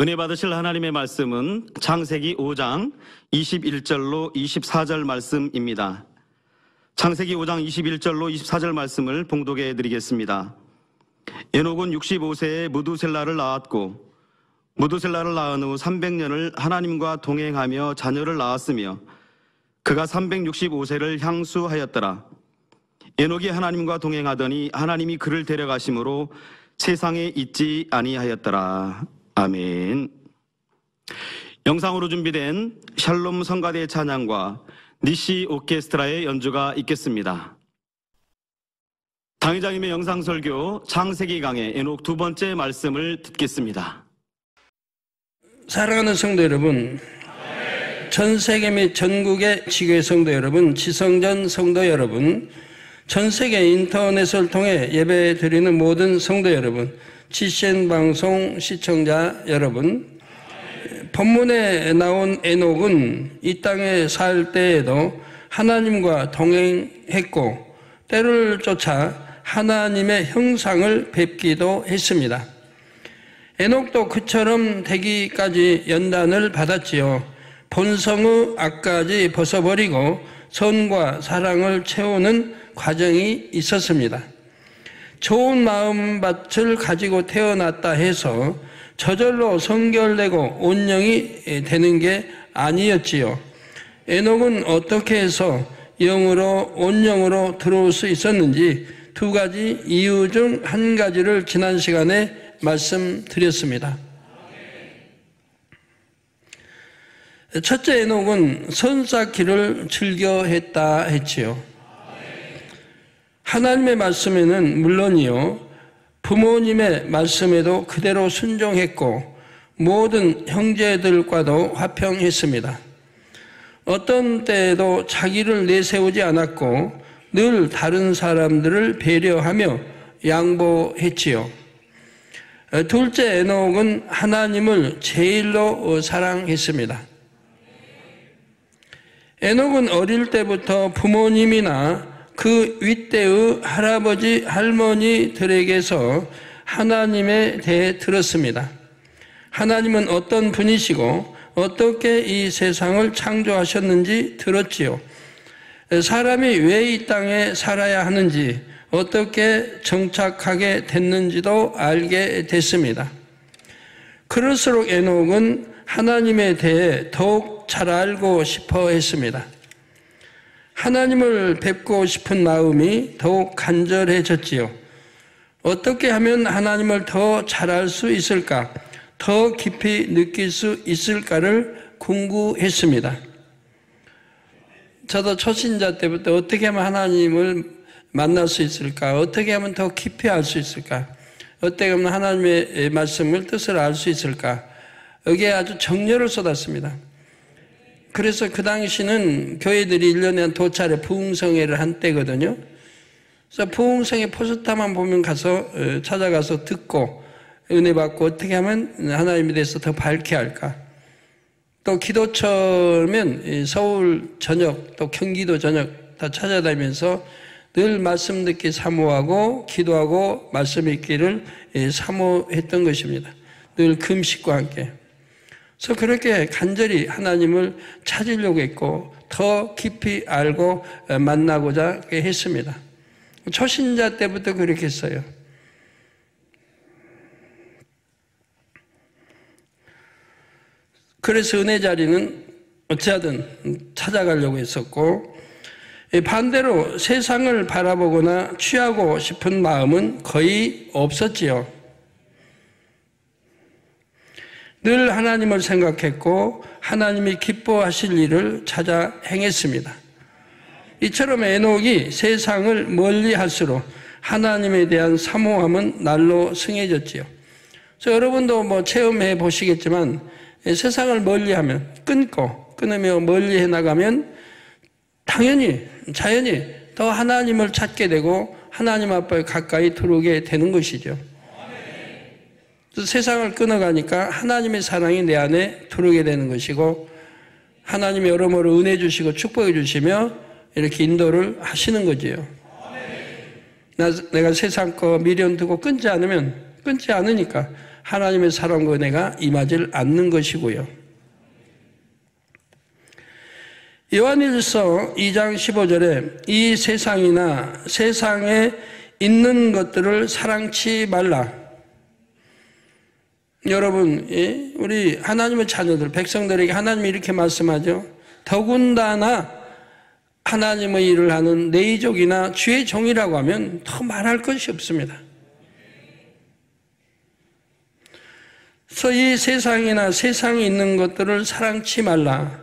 은혜 받으실 하나님의 말씀은 창세기 5장 21절로 24절 말씀입니다. 창세기 5장 21절로 24절 말씀을 봉독해 드리겠습니다. 에녹은 65세에 무두셀라를 낳았고 무두셀라를 낳은 후 300년을 하나님과 동행하며 자녀를 낳았으며 그가 365세를 향수하였더라. 에녹이 하나님과 동행하더니 하나님이 그를 데려가심으로 세상에 있지 아니하였더라. 아멘. 영상으로 준비된 샬롬 성가대 찬양과 니시 오케스트라의 연주가 있겠습니다. 당회장님의 영상설교 창세기 강의 에녹 두 번째 말씀을 듣겠습니다. 사랑하는 성도 여러분, 전 세계 및 전국의 지교회 성도 여러분, 지성전 성도 여러분, 전 세계 인터넷을 통해 예배 드리는 모든 성도 여러분, GCN 방송 시청자 여러분, 본문에 나온 에녹은 이 땅에 살 때에도 하나님과 동행했고 때를 쫓아 하나님의 형상을 뵙기도 했습니다. 에녹도 그처럼 되기까지 연단을 받았지요. 본성의 악까지 벗어버리고 선과 사랑을 채우는 과정이 있었습니다. 좋은 마음밭을 가지고 태어났다 해서 저절로 성결되고 온영이 되는 게 아니었지요. 에녹은 어떻게 해서 영으로 온영으로 들어올 수 있었는지 두 가지 이유 중 한 가지를 지난 시간에 말씀드렸습니다. 첫째, 에녹은 선 쌓기를 즐겨했다 했지요. 하나님의 말씀에는 물론이요, 부모님의 말씀에도 그대로 순종했고 모든 형제들과도 화평했습니다. 어떤 때에도 자기를 내세우지 않았고 늘 다른 사람들을 배려하며 양보했지요. 둘째, 에녹은 하나님을 제일로 사랑했습니다. 에녹은 어릴 때부터 부모님이나 그 윗대의 할아버지, 할머니들에게서 하나님에 대해 들었습니다. 하나님은 어떤 분이시고 어떻게 이 세상을 창조하셨는지 들었지요. 사람이 왜 이 땅에 살아야 하는지, 어떻게 정착하게 됐는지도 알게 됐습니다. 그럴수록 에녹은 하나님에 대해 더욱 잘 알고 싶어 했습니다. 하나님을 뵙고 싶은 마음이 더욱 간절해졌지요. 어떻게 하면 하나님을 더 잘 알 수 있을까, 더 깊이 느낄 수 있을까를 궁구했습니다. 저도 초신자 때부터 어떻게 하면 하나님을 만날 수 있을까, 어떻게 하면 더 깊이 알 수 있을까, 어떻게 하면 하나님의 말씀을 뜻을 알 수 있을까, 여기에 아주 정열을 쏟았습니다. 그래서 그 당시는 교회들이 1년에 한 2차례 부흥성회를 한 때거든요. 그래서 부흥성회 포스터만 보면 가서 찾아가서 듣고 은혜 받고 어떻게 하면 하나님에 대해서 더 밝게 할까. 또 기도처면 서울 전역 또 경기도 전역 다 찾아다니면서 늘 말씀 듣기 사모하고 기도하고 말씀 읽기를 사모했던 것입니다. 늘 금식과 함께. 그래서 그렇게 간절히 하나님을 찾으려고 했고 더 깊이 알고 만나고자 했습니다. 초신자 때부터 그렇게 했어요. 그래서 은혜 자리는 어찌하든 찾아가려고 했었고, 반대로 세상을 바라보거나 취하고 싶은 마음은 거의 없었지요. 늘 하나님을 생각했고 하나님이 기뻐하실 일을 찾아 행했습니다. 이처럼 에녹이 세상을 멀리 할수록 하나님에 대한 사모함은 날로 승해졌지요. 그래서 여러분도 체험해 보시겠지만 세상을 멀리하면 끊으며 멀리해 나가면 당연히 자연히 더 하나님을 찾게 되고 하나님 앞에 가까이 들어오게 되는 것이죠. 세상을 끊어가니까 하나님의 사랑이 내 안에 들어오게 되는 것이고 하나님이 여러모로 은혜 주시고 축복해 주시며 이렇게 인도를 하시는 거지요. 내가 세상 거 미련 두고 끊지 않으니까 하나님의 사랑과 은혜가 임하지 않는 것이고요. 요한일서 2장 15절에 이 세상이나 세상에 있는 것들을 사랑치 말라. 여러분, 우리 하나님의 자녀들, 백성들에게 하나님이 이렇게 말씀하죠. 더군다나 하나님의 일을 하는 내 이족이나 주의 종이라고 하면 더 말할 것이 없습니다. 그래서 이 세상이나 세상에 있는 것들을 사랑치 말라.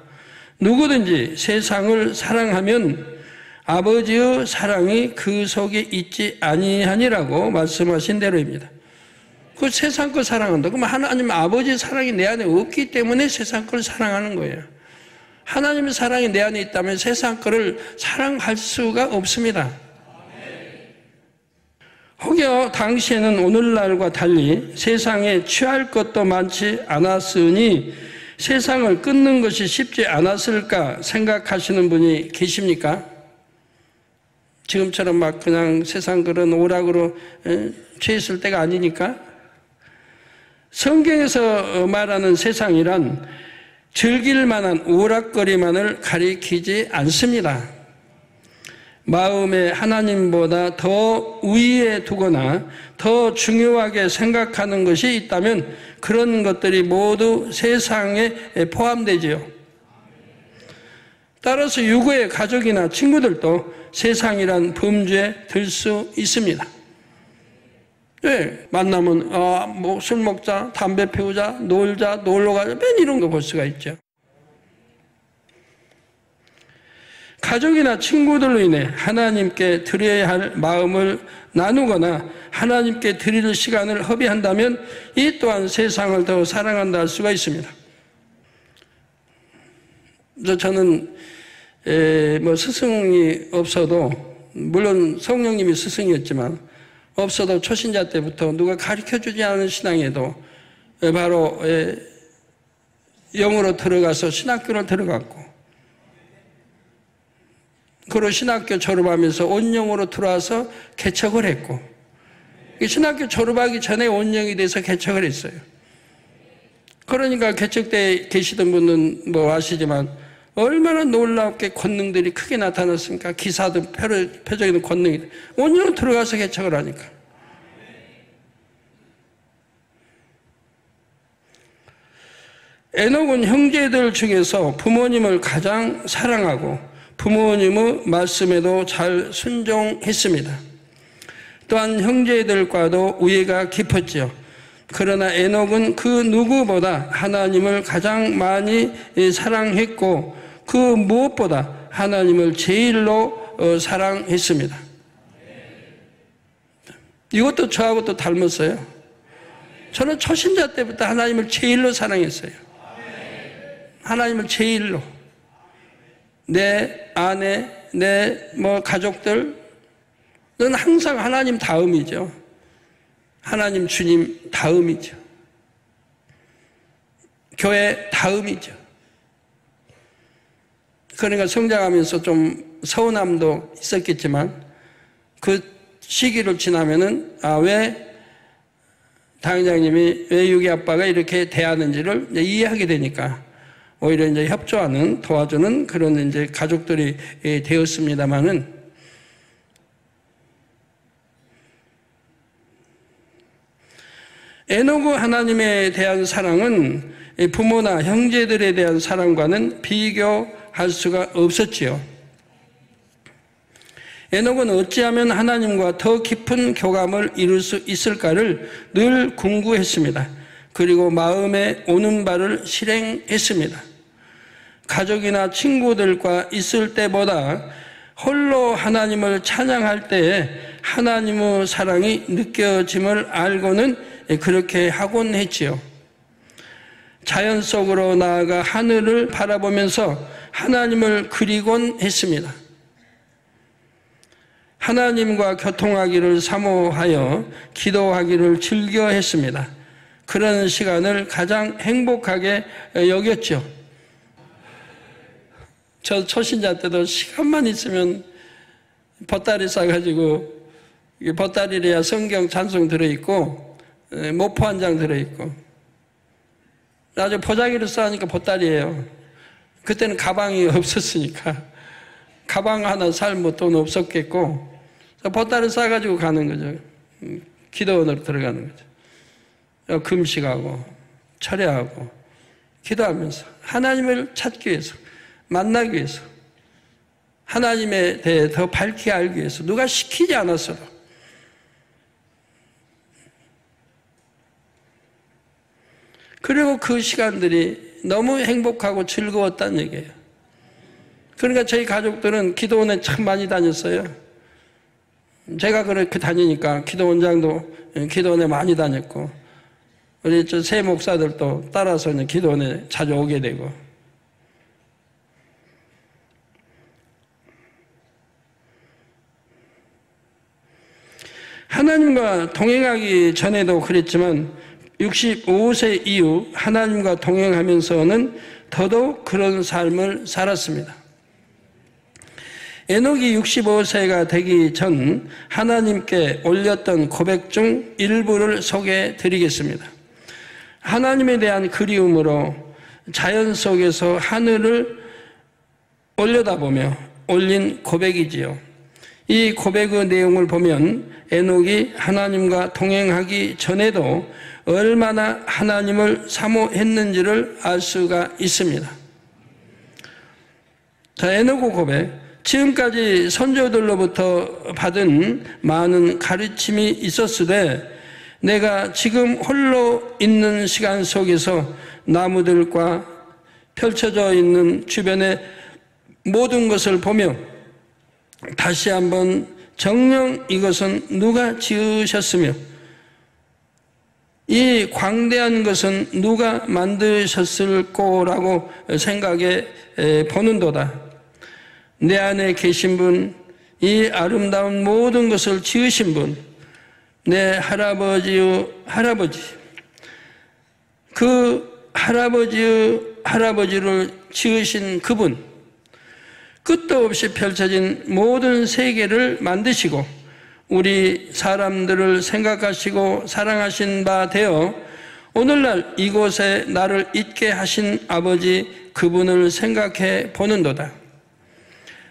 누구든지 세상을 사랑하면 아버지의 사랑이 그 속에 있지 아니하니라고 말씀하신 대로입니다. 그 세상 걸 사랑한다. 그럼 하나님 아버지의 사랑이 내 안에 없기 때문에 세상 걸 사랑하는 거예요. 하나님의 사랑이 내 안에 있다면 세상 거를 사랑할 수가 없습니다. 혹여 당시에는 오늘날과 달리 세상에 취할 것도 많지 않았으니 세상을 끊는 것이 쉽지 않았을까 생각하시는 분이 계십니까? 지금처럼 막 그냥 세상 그런 오락으로 취했을 때가 아니니까. 성경에서 말하는 세상이란 즐길 만한 오락거리만을 가리키지 않습니다. 마음에 하나님보다 더 우위에 두거나 더 중요하게 생각하는 것이 있다면 그런 것들이 모두 세상에 포함되지요. 따라서 유구의 가족이나 친구들도 세상이란 범주에 들 수 있습니다. 왜? 만나면 뭐 술 먹자, 담배 피우자, 놀자, 놀러 가자, 맨 이런 거 볼 수가 있죠. 가족이나 친구들로 인해 하나님께 드려야 할 마음을 나누거나 하나님께 드릴 시간을 허비한다면 이 또한 세상을 더 사랑한다 할 수가 있습니다. 저는 뭐 스승이 없어도, 물론 성령님이 스승이었지만 없어도 초신자 때부터 누가 가르쳐주지 않은 신앙에도 바로 영으로 들어가서 신학교를 들어갔고, 그리고 신학교 졸업하면서 온영으로 들어와서 개척을 했고, 신학교 졸업하기 전에 온영이 돼서 개척을 했어요. 그러니까 개척 때 계시던 분은 뭐 아시지만 얼마나 놀랍게 권능들이 크게 나타났습니까? 기사들, 표적인 권능이. 온영으로 들어가서 개척을 하니까. 에녹은 형제들 중에서 부모님을 가장 사랑하고 부모님의 말씀에도 잘 순종했습니다. 또한 형제들과도 우애가 깊었죠. 그러나 에녹은 그 누구보다 하나님을 가장 많이 사랑했고 그 무엇보다 하나님을 제일로 사랑했습니다. 이것도 저하고 또 닮았어요. 저는 초신자 때부터 하나님을 제일로 사랑했어요. 하나님을 제일로. 내 아내, 내 가족들은 항상 하나님 다음이죠. 하나님 주님 다음이죠. 교회 다음이죠. 그러니까 성장하면서 좀 서운함도 있었겠지만 그 시기를 지나면은 왜 당장님이 왜 유기 아빠가 이렇게 대하는지를 이제 이해하게 되니까 오히려 이제 협조하는, 도와주는 그런 이제 가족들이 되었습니다만은, 에녹의 하나님에 대한 사랑은 부모나 형제들에 대한 사랑과는 비교할 수가 없었지요. 에녹은 어찌하면 하나님과 더 깊은 교감을 이룰 수 있을까를 늘 궁구했습니다. 그리고 마음에 오는 바를 실행했습니다. 가족이나 친구들과 있을 때보다 홀로 하나님을 찬양할 때에 하나님의 사랑이 느껴짐을 알고는 그렇게 하곤 했지요. 자연 속으로 나아가 하늘을 바라보면서 하나님을 그리곤 했습니다. 하나님과 교통하기를 사모하여 기도하기를 즐겨 했습니다. 그런 시간을 가장 행복하게 여겼죠. 저 초신자 때도 시간만 있으면 보따리 싸가지고, 보따리래야 성경 찬송 들어있고 모포 한 장 들어있고, 아주 보자기로 싸니까 보따리예요. 그때는 가방이 없었으니까 가방 하나 살 뭐 돈 없었겠고, 보따리 싸가지고 가는 거죠. 기도원으로 들어가는 거죠. 금식하고 철야하고 기도하면서 하나님을 찾기 위해서, 만나기 위해서, 하나님에 대해 더 밝게 알기 위해서, 누가 시키지 않았어도. 그리고 그 시간들이 너무 행복하고 즐거웠다는 얘기예요. 그러니까 저희 가족들은 기도원에 참 많이 다녔어요. 제가 그렇게 다니니까 기도원장도 기도원에 많이 다녔고, 우리 저 새 목사들도 따라서 기도원에 자주 오게 되고. 하나님과 동행하기 전에도 그랬지만 65세 이후 하나님과 동행하면서는 더더욱 그런 삶을 살았습니다. 에녹이 65세가 되기 전 하나님께 올렸던 고백 중 일부를 소개해 드리겠습니다. 하나님에 대한 그리움으로 자연 속에서 하늘을 올려다보며 올린 고백이지요. 이 고백의 내용을 보면 에녹이 하나님과 동행하기 전에도 얼마나 하나님을 사모했는지를 알 수가 있습니다. 자, 에녹의 고백. 지금까지 선조들로부터 받은 많은 가르침이 있었으되 내가 지금 홀로 있는 시간 속에서 나무들과 펼쳐져 있는 주변의 모든 것을 보며 다시 한번 정녕 이것은 누가 지으셨으며 이 광대한 것은 누가 만드셨을 거라고 생각해 보는도다. 내 안에 계신 분, 이 아름다운 모든 것을 지으신 분, 내 할아버지의 할아버지, 그 할아버지의 할아버지를 지으신 그분, 끝도 없이 펼쳐진 모든 세계를 만드시고 우리 사람들을 생각하시고 사랑하신 바 되어 오늘날 이곳에 나를 있게 하신 아버지 그분을 생각해 보는도다.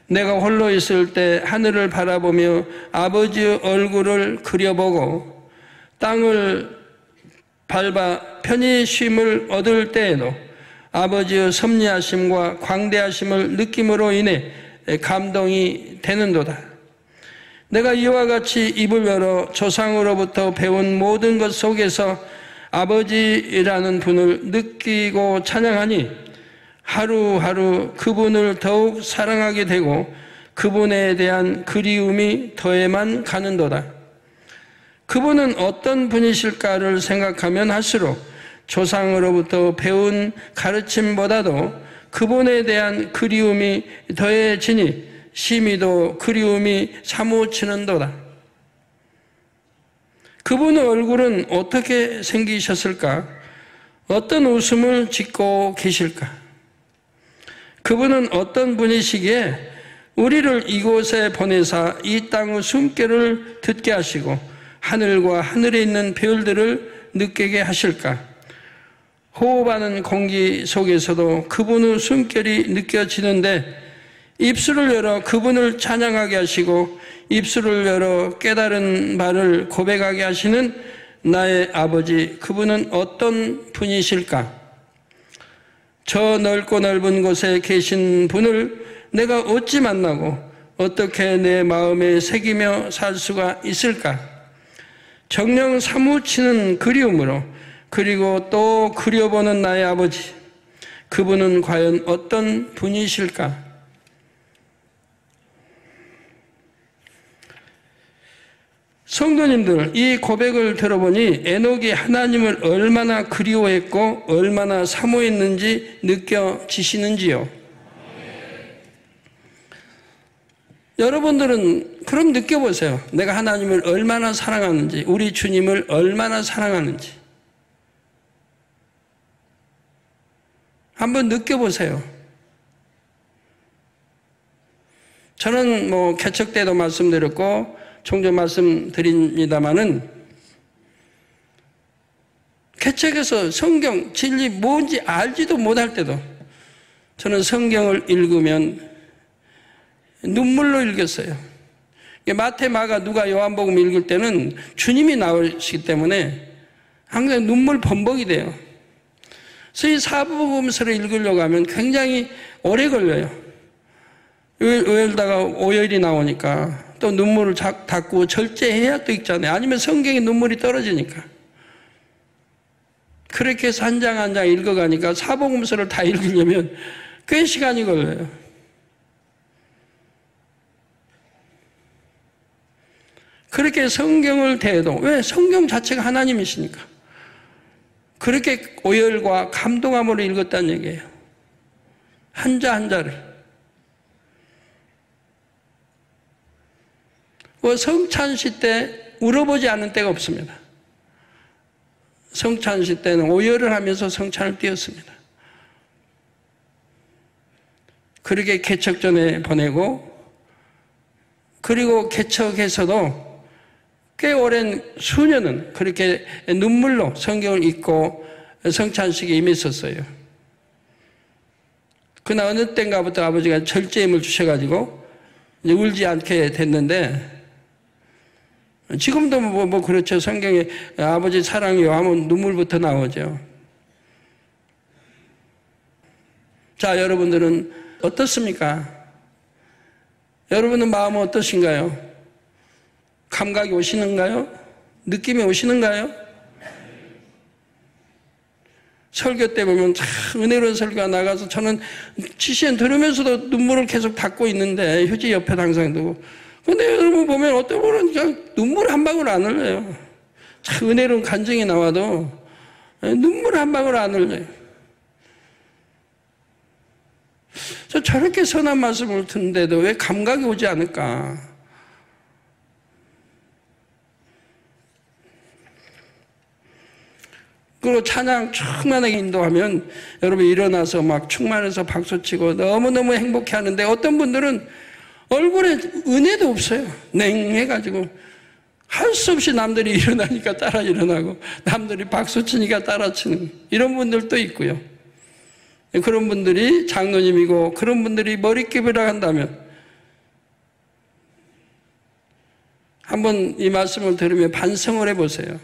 내가 홀로 있을 때 하늘을 바라보며 아버지의 얼굴을 그려보고 땅을 밟아 편히 쉼을 얻을 때에도 아버지의 섭리하심과 광대하심을 느낌으로 인해 감동이 되는도다. 내가 이와 같이 입을 열어 조상으로부터 배운 모든 것 속에서 아버지라는 분을 느끼고 찬양하니 하루하루 그분을 더욱 사랑하게 되고 그분에 대한 그리움이 더해만 가는도다. 그분은 어떤 분이실까를 생각하면 할수록 조상으로부터 배운 가르침보다도 그분에 대한 그리움이 더해지니 심히도 그리움이 사무치는도다. 그분의 얼굴은 어떻게 생기셨을까? 어떤 웃음을 짓고 계실까? 그분은 어떤 분이시기에 우리를 이곳에 보내사 이 땅의 숨결을 듣게 하시고 하늘과 하늘에 있는 별들을 느끼게 하실까? 호흡하는 공기 속에서도 그분의 숨결이 느껴지는데 입술을 열어 그분을 찬양하게 하시고 입술을 열어 깨달은 바를 고백하게 하시는 나의 아버지, 그분은 어떤 분이실까? 저 넓고 넓은 곳에 계신 분을 내가 어찌 만나고 어떻게 내 마음에 새기며 살 수가 있을까? 정녕 사무치는 그리움으로 그리고 또 그려보는 나의 아버지, 그분은 과연 어떤 분이실까? 성도님들, 이 고백을 들어보니 에녹이 하나님을 얼마나 그리워했고 얼마나 사모했는지 느껴지시는지요? 여러분들은 그럼 느껴보세요. 내가 하나님을 얼마나 사랑하는지, 우리 주님을 얼마나 사랑하는지 한번 느껴보세요. 저는 개척 때도 말씀드렸고 종종 말씀드립니다마는 개척해서 성경, 진리 뭔지 알지도 못할 때도 저는 성경을 읽으면 눈물로 읽었어요. 마태, 마가, 누가, 요한복음 읽을 때는 주님이 나오시기 때문에 항상 눈물 범벅이 돼요. 그래서 이 사복음서를 읽으려고 하면 굉장히 오래 걸려요. 읽다가 오열이 나오니까 또 눈물을 닦고 절제해야 또 읽잖아요. 아니면 성경에 눈물이 떨어지니까. 그렇게 해서 한 장 한 장 읽어가니까 사복음서를 다 읽으려면 꽤 시간이 걸려요. 그렇게 성경을 대해도, 왜? 성경 자체가 하나님이시니까. 그렇게 오열과 감동함으로 읽었다는 얘기예요. 한자 한자를. 성찬시 때 울어보지 않은 때가 없습니다. 성찬시 때는 오열을 하면서 성찬을 띄웠습니다. 그렇게 개척전에 보내고, 그리고 개척해서도 꽤 오랜 수년은 그렇게 눈물로 성경을 읽고 성찬식에 임했었어요. 그러나 어느 때인가부터 아버지가 절제힘을 주셔가지고 이제 울지 않게 됐는데, 지금도 뭐 그렇죠. 성경에 아버지 사랑이요 하면 눈물부터 나오죠. 자, 여러분들은 어떻습니까? 여러분은 마음은 어떠신가요? 감각이 오시는가요? 느낌이 오시는가요? 설교 때 보면 참 은혜로운 설교가 나가서 저는 CCN 들으면서도 눈물을 계속 닦고 있는데, 휴지 옆에 항상 두고. 근데 여러분 보면 어떤 분은 그냥 눈물 한 방울 안 흘려요. 참 은혜로운 간증이 나와도 눈물 한 방울 안 흘려요. 저렇게 선한 말씀을 듣는데도 왜 감각이 오지 않을까? 그리고 찬양 충만하게 인도하면 여러분 일어나서 막 충만해서 박수치고 너무너무 행복해 하는데, 어떤 분들은 얼굴에 은혜도 없어요. 냉해가지고 할 수 없이 남들이 일어나니까 따라 일어나고 남들이 박수치니까 따라 치는 이런 분들도 있고요. 그런 분들이 장로님이고 그런 분들이 머릿결이라 한다면 한번 이 말씀을 들으며 반성을 해보세요.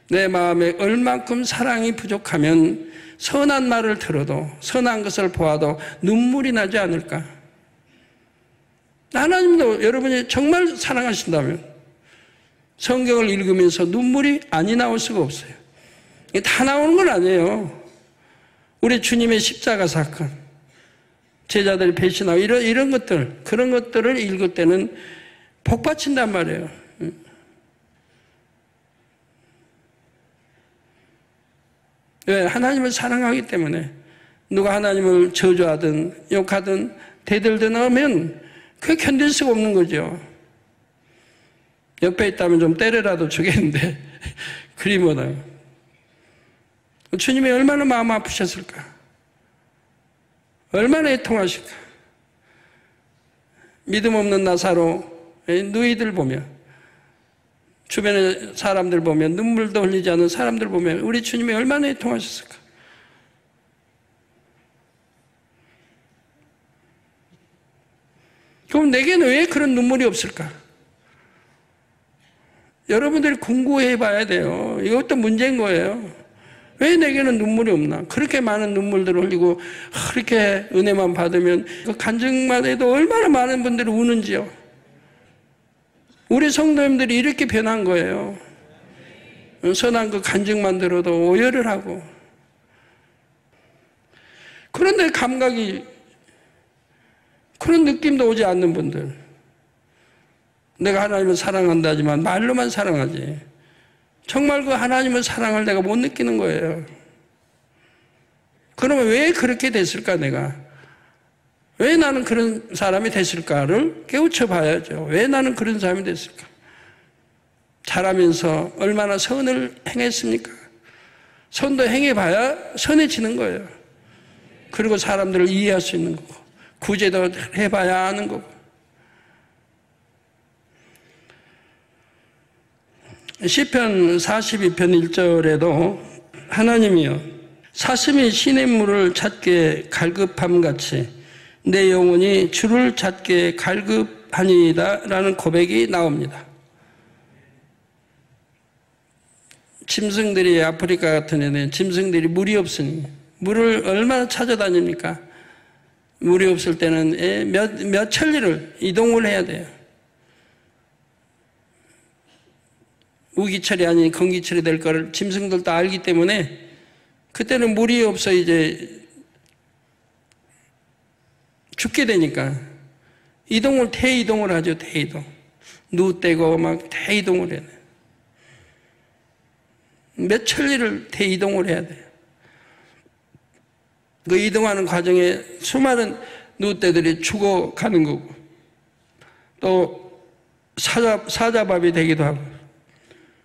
내 마음에 얼만큼 사랑이 부족하면 선한 말을 들어도, 선한 것을 보아도 눈물이 나지 않을까? 하나님도 여러분이 정말 사랑하신다면 성경을 읽으면서 눈물이 아니 나올 수가 없어요. 이게 다 나오는 건 아니에요. 우리 주님의 십자가 사건, 제자들이 배신하고 이런 것들, 그런 것들을 읽을 때는 복받친단 말이에요. 왜? 하나님을 사랑하기 때문에. 누가 하나님을 저주하든 욕하든 대들든 하면 그게 견딜 수가 없는 거죠. 옆에 있다면 좀 때려라도 주겠는데 그리 못해요. 주님이 얼마나 마음 아프셨을까? 얼마나 애통하실까? 믿음 없는 나사로 누이들 보면, 주변의 사람들 보면, 눈물도 흘리지 않는 사람들 보면 우리 주님이 얼마나 애통하셨을까? 그럼 내게는 왜 그런 눈물이 없을까? 여러분들이 공부해 봐야 돼요. 이것도 문제인 거예요. 왜 내게는 눈물이 없나? 그렇게 많은 눈물들을 흘리고 그렇게 은혜만 받으면 그 간증만 해도 얼마나 많은 분들이 우는지요. 우리 성도님들이 이렇게 변한 거예요. 선한 그 간증만 들어도 오열을 하고. 그런데 감각이, 그런 느낌도 오지 않는 분들. 내가 하나님을 사랑한다지만 말로만 사랑하지. 정말 그 하나님의 사랑을 내가 못 느끼는 거예요. 그러면 왜 그렇게 됐을까, 내가? 왜 나는 그런 사람이 됐을까를 깨우쳐 봐야죠. 왜 나는 그런 사람이 됐을까? 자라면서 얼마나 선을 행했습니까? 선도 행해봐야 선해지는 거예요. 그리고 사람들을 이해할 수 있는 거고, 구제도 해봐야 하는 거고. 시편 42편 1절에도 하나님이여 사슴이 시냇물을 찾게 갈급함같이 내 영혼이 주를 찾게 갈급하니이다 라는 고백이 나옵니다. 짐승들이 아프리카 같은 데는 짐승들이 물이 없으니 물을 얼마나 찾아다닙니까? 물이 없을 때는 몇 천리를 이동을 해야 돼요. 우기철이 아닌 건기철이 될 거를 짐승들도 알기 때문에 그때는 물이 없어 이제 죽게 되니까 대이동을 하죠. 대이동. 누 떼고 막 대이동을 해야 돼요. 몇 천리를 대이동을 해야 돼요. 그 이동하는 과정에 수많은 누떼들이 죽어가는 거고 또 사자밥이 되기도 하고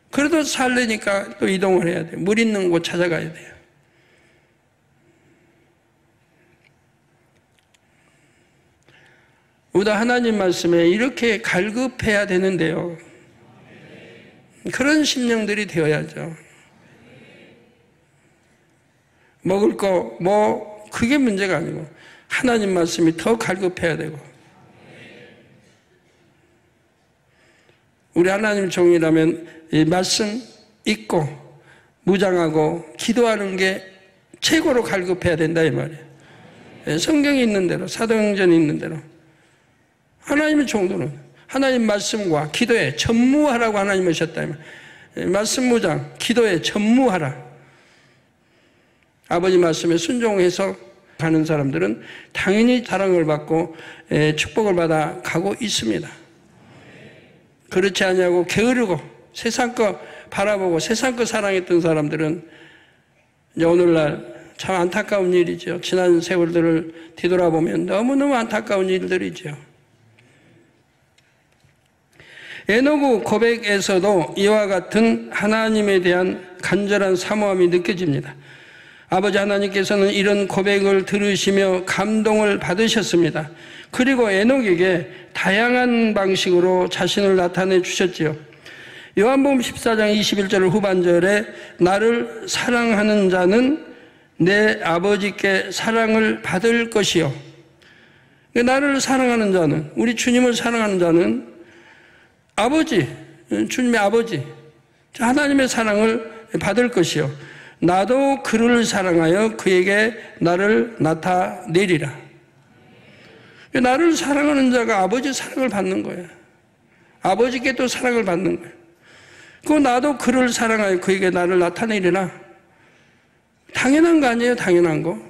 그래도 살려니까 또 이동을 해야 돼요. 물 있는 곳 찾아가야 돼요. 우리도 하나님 말씀에 이렇게 갈급해야 되는데요. 그런 심령들이 되어야죠. 먹을 거, 그게 문제가 아니고 하나님 말씀이 더 갈급해야 되고 우리 하나님 종이라면 이 말씀 읽고 무장하고 기도하는 게 최고로 갈급해야 된다 이 말이에요. 성경이 있는 대로 사도행전이 있는 대로 하나님의 종도는 하나님 말씀과 기도에 전무하라고 하나님 하셨다 이 말이에요. 말씀 무장, 기도에 전무하라. 아버지 말씀에 순종해서 가는 사람들은 당연히 사랑을 받고 축복을 받아 가고 있습니다. 그렇지 않냐고 게으르고 세상 거 바라보고 세상 거 사랑했던 사람들은 이제 오늘날 참 안타까운 일이죠. 지난 세월들을 뒤돌아보면 너무너무 안타까운 일들이죠. 에노그 고백에서도 이와 같은 하나님에 대한 간절한 사모함이 느껴집니다. 아버지 하나님께서는 이런 고백을 들으시며 감동을 받으셨습니다. 그리고 에녹에게 다양한 방식으로 자신을 나타내 주셨지요. 요한복음 14장 21절 후반절에 나를 사랑하는 자는 내 아버지께 사랑을 받을 것이요. 나를 사랑하는 자는, 우리 주님을 사랑하는 자는 아버지, 주님의 아버지, 하나님의 사랑을 받을 것이요. 나도 그를 사랑하여 그에게 나를 나타내리라. 나를 사랑하는 자가 아버지 사랑을 받는 거예요. 아버지께 또 사랑을 받는 거예요. 그 나도 그를 사랑하여 그에게 나를 나타내리라. 당연한 거 아니에요? 당연한 거.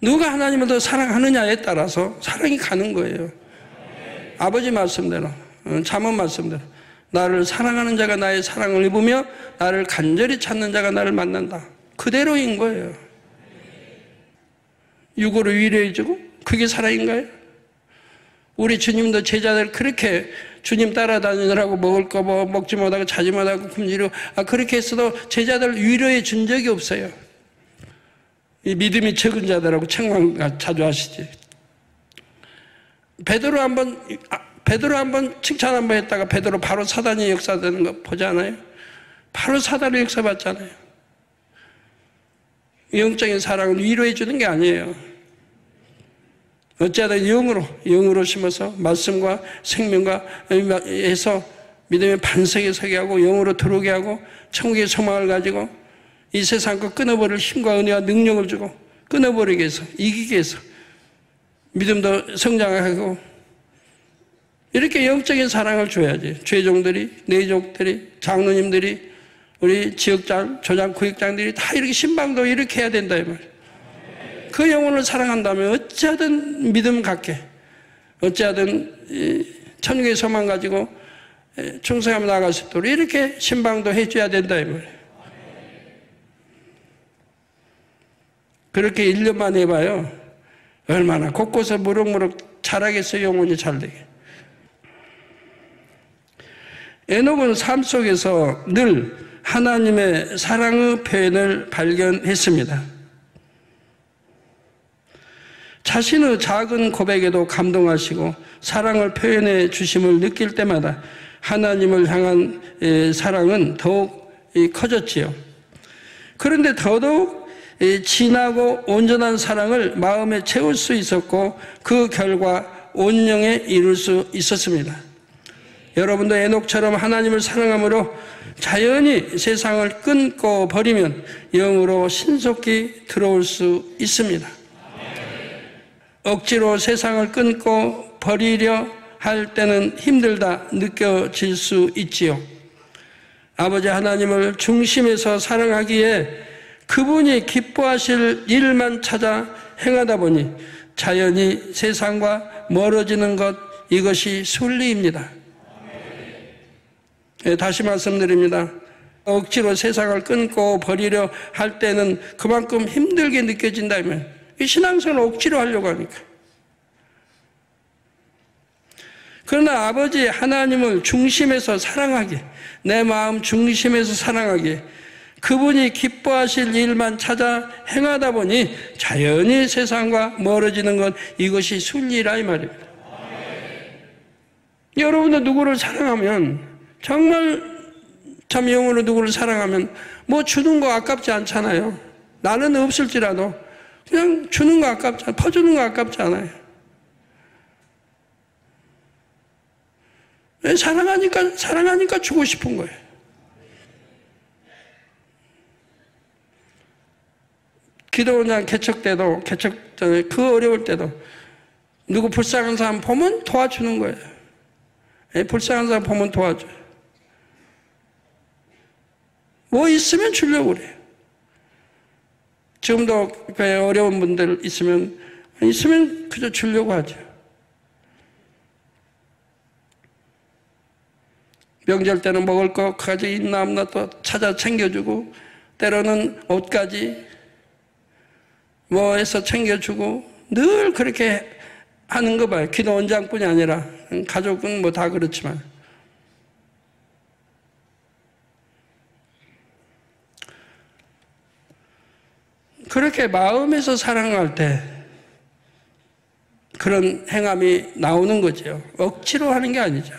누가 하나님을 더 사랑하느냐에 따라서 사랑이 가는 거예요. 아버지 말씀대로, 잠언 말씀대로 나를 사랑하는 자가 나의 사랑을 입으며 나를 간절히 찾는 자가 나를 만난다. 그대로인 거예요. 육으로 위로해주고 그게 사랑인가요? 우리 주님도 제자들 그렇게 주님 따라다니느라고 먹을 거 먹지 못하고 자지 못하고 굶주리고 그렇게 했어도 제자들 위로해 준 적이 없어요. 이 믿음이 적은 자들하고 책망 자주 하시지. 베드로 한번 칭찬 한번 했다가 베드로 바로 사단이 역사되는 거 보지 않아요? 바로 사단이 역사받잖아요. 영적인 사랑을 위로해 주는 게 아니에요. 어찌하든 영으로 심어서 말씀과 생명과 해서 믿음의 반석에 서게 하고 영으로 들어오게 하고 천국의 소망을 가지고 이 세상 거 끊어버릴 힘과 은혜와 능력을 주고 끊어버리게 해서 이기게 해서 믿음도 성장하고 이렇게 영적인 사랑을 줘야지. 죄종들이, 내족들이, 장로님들이, 우리 지역장, 조장, 구역장들이 다 이렇게 신방도 이렇게 해야 된다 이 말이에요. 그 영혼을 사랑한다면 어찌하든 믿음 갖게, 어찌하든 천국의 소망 가지고 충성하며 나아갈 수 있도록 이렇게 신방도 해줘야 된다 이 말이에요. 그렇게 1년만 해봐요. 얼마나 곳곳에 무럭무럭 자라겠어요. 영혼이 잘되게. 에녹은 삶 속에서 늘 하나님의 사랑의 표현을 발견했습니다. 자신의 작은 고백에도 감동하시고 사랑을 표현해 주심을 느낄 때마다 하나님을 향한 사랑은 더욱 커졌지요. 그런데 더더욱 진하고 온전한 사랑을 마음에 채울 수 있었고 그 결과 온영에 이룰 수 있었습니다. 여러분도 에녹처럼 하나님을 사랑함으로 자연히 세상을 끊고 버리면 영으로 신속히 들어올 수 있습니다. 억지로 세상을 끊고 버리려 할 때는 힘들다 느껴질 수 있지요. 아버지 하나님을 중심에서 사랑하기에 그분이 기뻐하실 일만 찾아 행하다 보니 자연히 세상과 멀어지는 것, 이것이 순리입니다. 다시 말씀드립니다. 억지로 세상을 끊고 버리려 할 때는 그만큼 힘들게 느껴진다면 이 신앙생활을 억지로 하려고 하니까. 그러나 아버지 하나님을 중심에서 사랑하게, 내 마음 중심에서 사랑하게, 그분이 기뻐하실 일만 찾아 행하다 보니 자연히 세상과 멀어지는 것, 이것이 순리라 이 말입니다. 여러분도 누구를 사랑하면, 정말 참 영으로 누구를 사랑하면 뭐 주는 거 아깝지 않잖아요. 나는 없을지라도 그냥 주는 거 아깝지 않아요. 퍼주는 거 아깝지 않아요. 사랑하니까 주고 싶은 거예요. 기도원장 개척 때도, 개척 전에 그 어려울 때도 누구 불쌍한 사람 보면 도와주는 거예요. 불쌍한 사람 보면 도와줘요. 뭐 있으면 주려고 그래요. 지금도 교회에 어려운 분들 있으면 그저 주려고 하죠. 명절 때는 먹을 거 가지고 있나 없나 또 찾아 챙겨주고, 때로는 옷까지 뭐 해서 챙겨주고, 늘 그렇게 하는 거 봐요. 기도원장뿐이 아니라 가족은 뭐 다 그렇지만. 그렇게 마음에서 사랑할 때 그런 행함이 나오는 거죠. 억지로 하는 게 아니죠.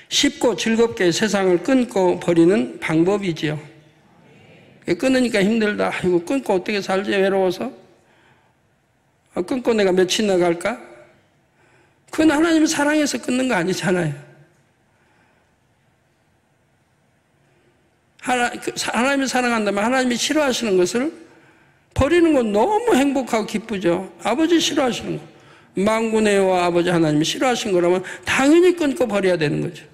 쉽고 즐겁게 세상을 끊고 버리는 방법이지요. 끊으니까 힘들다. 아이고, 끊고 어떻게 살지? 외로워서. 끊고 내가 며칠이나 갈까? 그건 하나님 사랑해서 끊는 거 아니잖아요. 하나님을 사랑한다면 하나님이 싫어하시는 것을 버리는 건 너무 행복하고 기쁘죠. 아버지 싫어하시는 거. 만군의 여호와 아버지 하나님이 싫어하신 거라면 당연히 끊고 버려야 되는 거죠.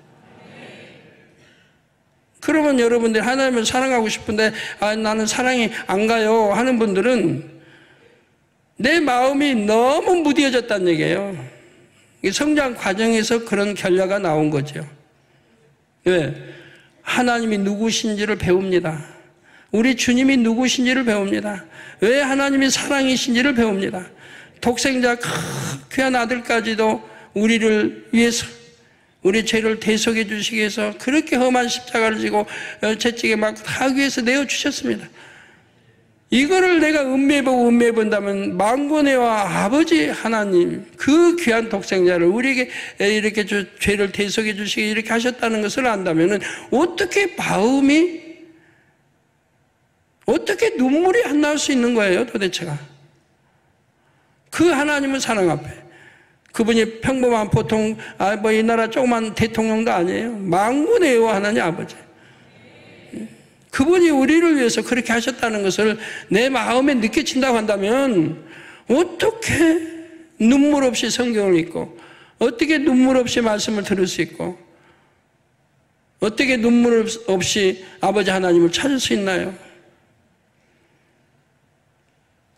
그러면 여러분들이 하나님을 사랑하고 싶은데 나는 사랑이 안 가요 하는 분들은 내 마음이 너무 무뎌졌다는 얘기예요. 성장 과정에서 그런 결과가 나온 거죠. 왜? 하나님이 누구신지를 배웁니다. 우리 주님이 누구신지를 배웁니다. 왜 하나님이 사랑이신지를 배웁니다. 독생자 귀한 아들까지도 우리를 위해서, 우리 죄를 대속해 주시기 위해서 그렇게 험한 십자가를 지고 채찍에 맞고 하기 위해서 내어주셨습니다. 이거를 내가 음미해보고 음미해본다면 만군의와 아버지 하나님, 그 귀한 독생자를 우리에게 이렇게 죄를 대속해 주시기 이렇게 하셨다는 것을 안다면 어떻게 마음이, 어떻게 눈물이 안 나올 수 있는 거예요 도대체가. 그 하나님은 사랑 앞에, 그분이 평범한 보통 뭐 이 나라 조그만 대통령도 아니에요. 만군의 여호와 하나님 아버지, 그분이 우리를 위해서 그렇게 하셨다는 것을 내 마음에 느껴진다고 한다면 어떻게 눈물 없이 성경을 읽고, 어떻게 눈물 없이 말씀을 들을 수 있고, 어떻게 눈물 없이 아버지 하나님을 찾을 수 있나요?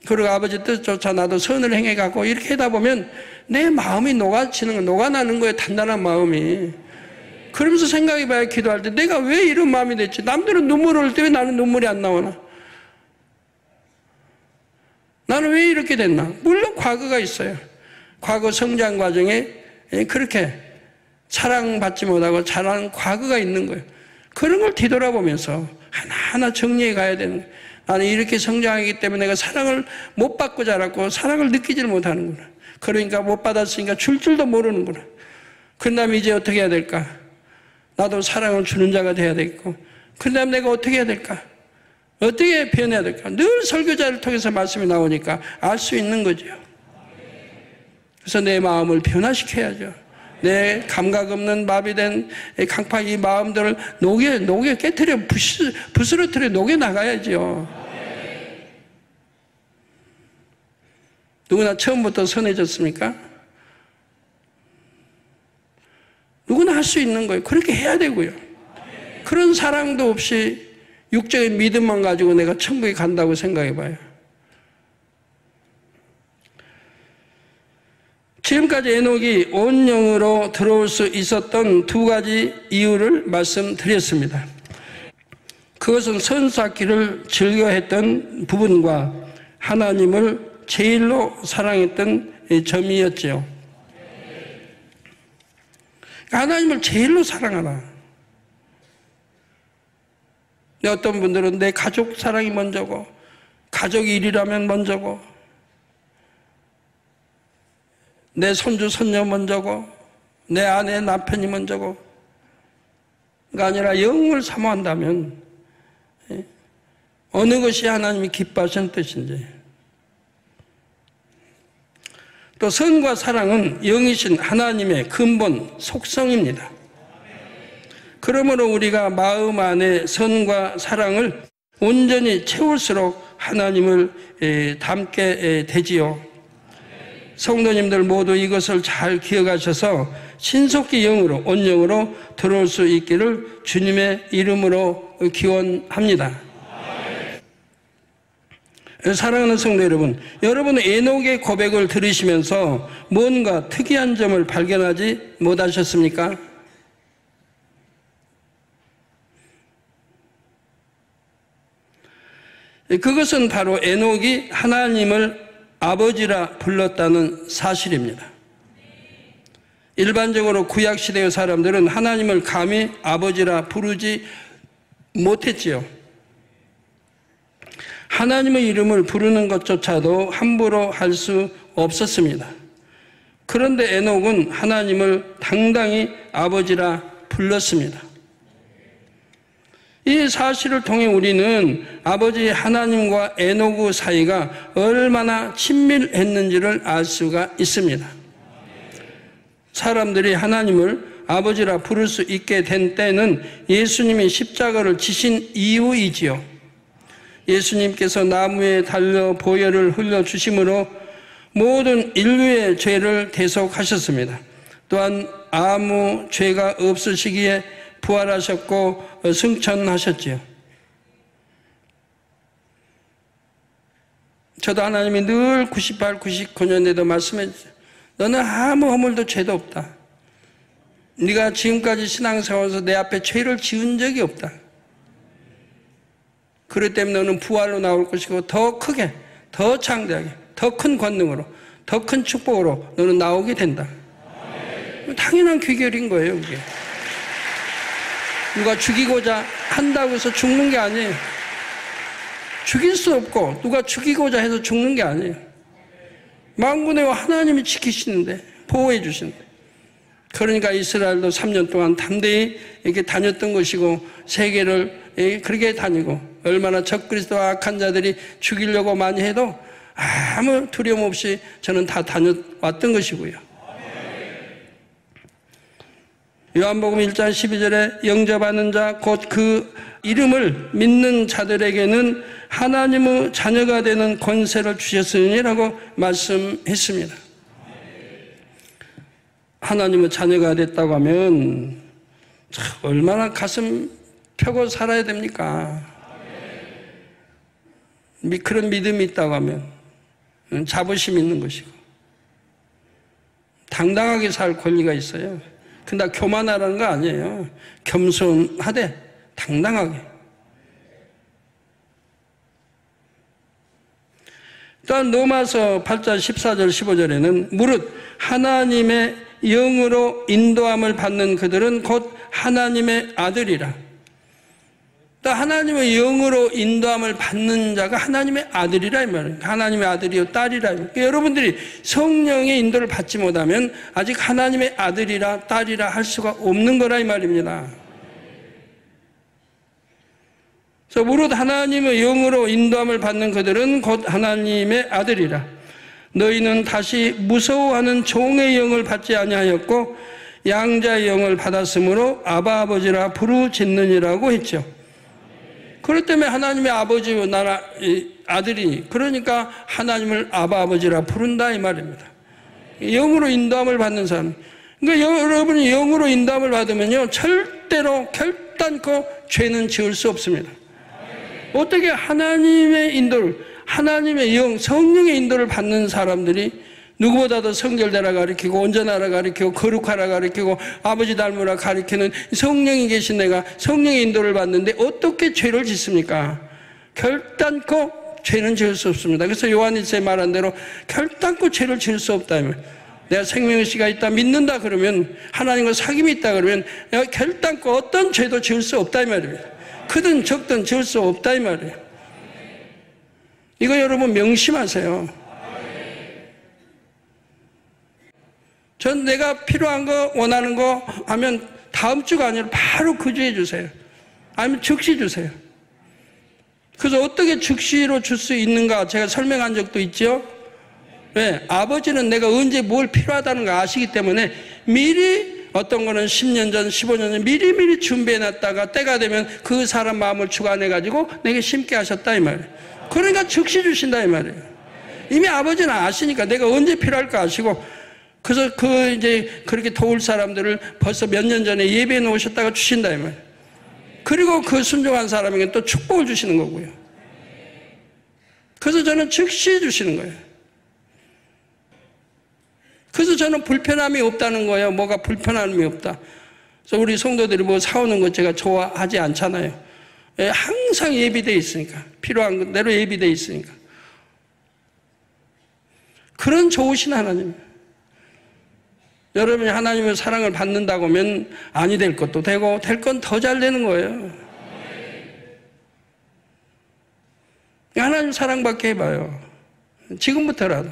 그리고 아버지 뜻조차 나도 선을 행해가고 이렇게 하다 보면 내 마음이 녹아나는 거예요. 단단한 마음이. 그러면서 생각해봐야 기도할 때 내가 왜 이런 마음이 됐지? 남들은 눈물 흘릴 때 왜 나는 눈물이 안 나오나? 나는 왜 이렇게 됐나? 물론 과거가 있어요. 과거 성장 과정에 그렇게 사랑받지 못하고 자란 과거가 있는 거예요. 그런 걸 뒤돌아보면서 하나하나 정리해 가야 되는 거예요. 나는 이렇게 성장하기 때문에 내가 사랑을 못 받고 자랐고 사랑을 느끼지를 못하는구나. 그러니까 못 받았으니까 줄 줄도 모르는구나. 그 다음에 이제 어떻게 해야 될까? 나도 사랑을 주는 자가 돼야 되겠고, 그 다음에 내가 어떻게 해야 될까? 어떻게 변해야 될까? 늘 설교자를 통해서 말씀이 나오니까 알 수 있는 거죠. 그래서 내 마음을 변화시켜야죠. 내 감각 없는 마비된 강팍 이 마음들을 녹여 깨트려 부스러뜨려 녹여 나가야죠. 누구나 처음부터 선해졌습니까? 누구나 할 수 있는 거예요. 그렇게 해야 되고요. 그런 사랑도 없이 육적인 믿음만 가지고 내가 천국에 간다고 생각해 봐요. 지금까지 에녹이 온 영으로 들어올 수 있었던 두 가지 이유를 말씀드렸습니다. 그것은 선쌓기를 즐겨했던 부분과 하나님을 제일로 사랑했던 점이었죠. 하나님을 제일로 사랑하라. 어떤 분들은 내 가족 사랑이 먼저고, 가족 일이라면 먼저고, 내 손주 손녀 먼저고, 내 아내 남편이 먼저고, 가 아니라 영을 사모한다면 어느 것이 하나님이 기뻐하시는 뜻인지. 또 선과 사랑은 영이신 하나님의 근본 속성입니다. 그러므로 우리가 마음 안에 선과 사랑을 온전히 채울수록 하나님을 닮게 되지요. 성도님들 모두 이것을 잘 기억하셔서 신속히 영으로, 온 영으로 들어올 수 있기를 주님의 이름으로 기원합니다. 사랑하는 성도 여러분, 여러분은 에녹의 고백을 들으시면서 뭔가 특이한 점을 발견하지 못하셨습니까? 그것은 바로 에녹이 하나님을 아버지라 불렀다는 사실입니다. 일반적으로 구약시대의 사람들은 하나님을 감히 아버지라 부르지 못했지요. 하나님의 이름을 부르는 것조차도 함부로 할 수 없었습니다. 그런데 에녹은 하나님을 당당히 아버지라 불렀습니다. 이 사실을 통해 우리는 아버지 하나님과 에녹의 사이가 얼마나 친밀했는지를 알 수가 있습니다. 사람들이 하나님을 아버지라 부를 수 있게 된 때는 예수님이 십자가를 지신 이후이지요. 예수님께서 나무에 달려 보혈을 흘려주심으로 모든 인류의 죄를 대속하셨습니다. 또한 아무 죄가 없으시기에 부활하셨고 승천하셨지요. 저도 하나님이 늘 98, 99년에도 말씀해주세요. 너는 아무 허물도 죄도 없다. 네가 지금까지 신앙생활에서 내 앞에 죄를 지은 적이 없다. 그렇기 때문에 너는 부활로 나올 것이고 더 크게, 더 창대하게, 더 큰 권능으로, 더 큰 축복으로 너는 나오게 된다. 당연한 귀결인 거예요, 이게. 누가 죽이고자 한다고 해서 죽는 게 아니에요. 죽일 수 없고 누가 죽이고자 해서 죽는 게 아니에요. 만군의 하나님이 지키시는데, 보호해 주시는데. 그러니까 이스라엘도 3년 동안 담대히 이렇게 다녔던 것이고, 세계를 그렇게 다니고, 얼마나 적그리스도와 악한 자들이 죽이려고 많이 해도 아무 두려움 없이 저는 다 다녀왔던 것이고요. 요한복음 1장 12절에 영접하는 자, 곧 그 이름을 믿는 자들에게는 하나님의 자녀가 되는 권세를 주셨으니라고 말씀했습니다. 하나님의 자녀가 됐다고 하면 얼마나 가슴 펴고 살아야 됩니까? 그런 믿음이 있다고 하면 자부심이 있는 것이고 당당하게 살 권리가 있어요. 근데 교만하라는 거 아니에요. 겸손하되 당당하게. 또한 로마서 8장 14절 15절에는 무릇 하나님의 영으로 인도함을 받는 그들은 곧 하나님의 아들이라. 또 하나님의 영으로 인도함을 받는 자가 하나님의 아들이라 이 말이에요. 하나님의 아들이요 딸이라. 그러니까 여러분들이 성령의 인도를 받지 못하면 아직 하나님의 아들이라 딸이라 할 수가 없는 거라 이 말입니다. 그래서 무릇 하나님의 영으로 인도함을 받는 그들은 곧 하나님의 아들이라. 너희는 다시 무서워하는 종의 영을 받지 아니하였고 양자의 영을 받았으므로 아바 아버지라 부르짖느니라고 했죠. 그렇기 때문에 하나님의 아버지요 나라 아들이 그러니까 하나님을 아바 아버지라 부른다 이 말입니다. 영으로 인도함을 받는 사람. 그러니까 여러분이 영으로 인도함을 받으면요 절대로 결단코 죄는 지을 수 없습니다. 어떻게 하나님의 인도를, 하나님의 영, 성령의 인도를 받는 사람들이 누구보다도 성결되라 가르치고 온전하라 가르치고 거룩하라 가르치고 아버지 닮으라 가르치는 성령이 계신 내가 성령의 인도를 받는데 어떻게 죄를 짓습니까? 결단코 죄는 지을 수 없습니다. 그래서 요한일서에 말한 대로 결단코 죄를 지을 수 없다. 내가 생명의식가 있다 믿는다 그러면 하나님과 사귐이 있다 그러면 내가 결단코 어떤 죄도 지을 수 없다 이 말입니다. 크든 적든 지을 수 없다 이 말이에요. 이거 여러분 명심하세요. 전 내가 필요한 거 원하는 거 하면 다음 주가 아니라 바로 그 주에 주세요. 아니면 즉시 주세요. 그래서 어떻게 즉시로 줄 수 있는가 제가 설명한 적도 있죠. 왜? 아버지는 내가 언제 뭘 필요하다는 거 아시기 때문에 미리 어떤 거는 10년 전, 15년 전 미리미리 준비해놨다가 때가 되면 그 사람 마음을 주관해가지고 내게 심게 하셨다 이 말이에요. 그러니까 즉시 주신다 이 말이에요. 이미 아버지는 아시니까 내가 언제 필요할까 아시고 그래서 이제 그렇게 도울 사람들을 벌써 몇 년 전에 예배해 놓으셨다가 주신다 이 말이에요. 그리고 그 순종한 사람에게 또 축복을 주시는 거고요. 그래서 저는 즉시 주시는 거예요. 그래서 저는 불편함이 없다는 거예요. 뭐가 불편함이 없다. 그래서 우리 성도들이 뭐 사오는 거 제가 좋아하지 않잖아요. 항상 예비되어 있으니까. 필요한 대로 예비되어 있으니까. 그런 좋으신 하나님. 여러분이 하나님의 사랑을 받는다고 하면 아니 될 것도 되고 될 건 더 잘 되는 거예요. 하나님 사랑받게 해봐요. 지금부터라도.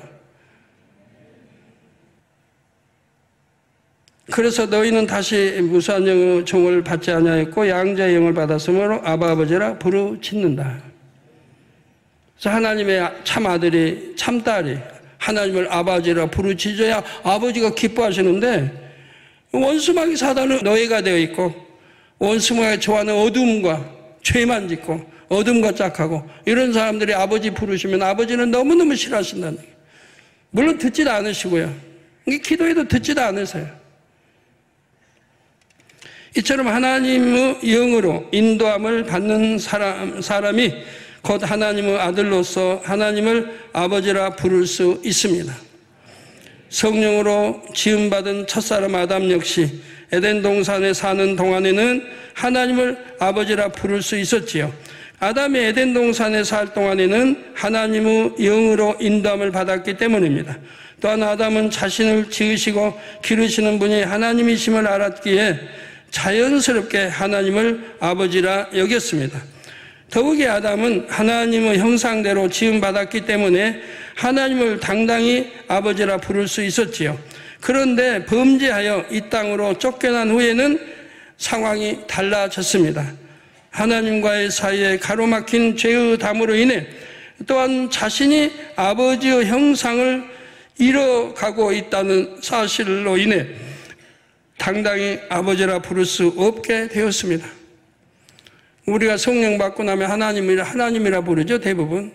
그래서 너희는 다시 무수한 영의 종을 받지 아니하였고 양자의 영을 받았으므로 아바 아버지라 부르짖는다. 그래서 하나님의 참 아들이 참 딸이 하나님을 아버지라 부르짖어야 아버지가 기뻐하시는데 원수마귀 사단은 노예가 되어 있고 원수마귀가 좋아하는 어둠과 죄만 짓고 어둠과 짝하고 이런 사람들이 아버지 부르시면 아버지는 너무너무 싫어하신다는 거예요. 물론 듣지도 않으시고요. 기도해도 듣지도 않으세요. 이처럼 하나님의 영으로 인도함을 받는 사람이 곧 하나님의 아들로서 하나님을 아버지라 부를 수 있습니다. 성령으로 지음받은 첫사람 아담 역시 에덴 동산에 사는 동안에는 하나님을 아버지라 부를 수 있었지요. 아담이 에덴 동산에 살 동안에는 하나님의 영으로 인도함을 받았기 때문입니다. 또한 아담은 자신을 지으시고 기르시는 분이 하나님이심을 알았기에 자연스럽게 하나님을 아버지라 여겼습니다. 더욱이 아담은 하나님의 형상대로 지음받았기 때문에 하나님을 당당히 아버지라 부를 수 있었지요. 그런데 범죄하여 이 땅으로 쫓겨난 후에는 상황이 달라졌습니다. 하나님과의 사이에 가로막힌 죄의 담으로 인해 또한 자신이 아버지의 형상을 잃어가고 있다는 사실로 인해 당당히 아버지라 부를 수 없게 되었습니다. 우리가 성령 받고 나면 하나님이라 부르죠, 대부분.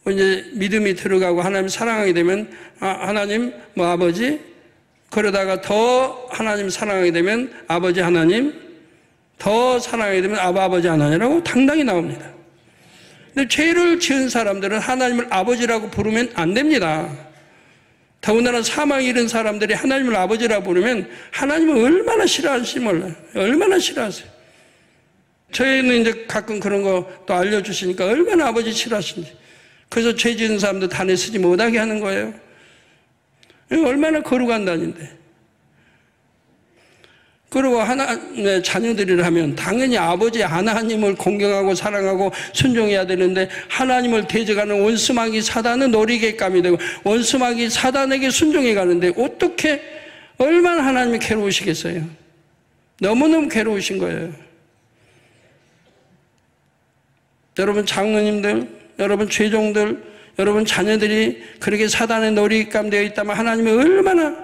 이제 믿음이 들어가고 하나님 사랑하게 되면, 하나님, 아버지. 그러다가 더 하나님 사랑하게 되면 아버지 하나님, 더 사랑하게 되면 아버지 하나님이라고 당당히 나옵니다. 근데 죄를 지은 사람들은 하나님을 아버지라고 부르면 안 됩니다. 더군다나 사망 잃은 사람들이 하나님을 아버지라 부르면 하나님을 얼마나 싫어하실지 몰라요. 얼마나 싫어하세요. 저희는 이제 가끔 그런 거 또 알려주시니까 얼마나 아버지 싫어하신지. 그래서 죄 지은 사람도 단에 쓰지 못하게 하는 거예요. 얼마나 거룩한 단인데. 그리고 하나님의 자녀들이라면 당연히 아버지 하나님을 공경하고 사랑하고 순종해야 되는데 하나님을 대적하는 원수마귀 사단은 놀이객감이 되고 원수마귀 사단에게 순종해 가는데 어떻게 얼마나 하나님이 괴로우시겠어요? 너무너무 괴로우신 거예요. 여러분 장로님들, 여러분 죄종들, 여러분 자녀들이 그렇게 사단의 놀이감 되어 있다면 하나님이 얼마나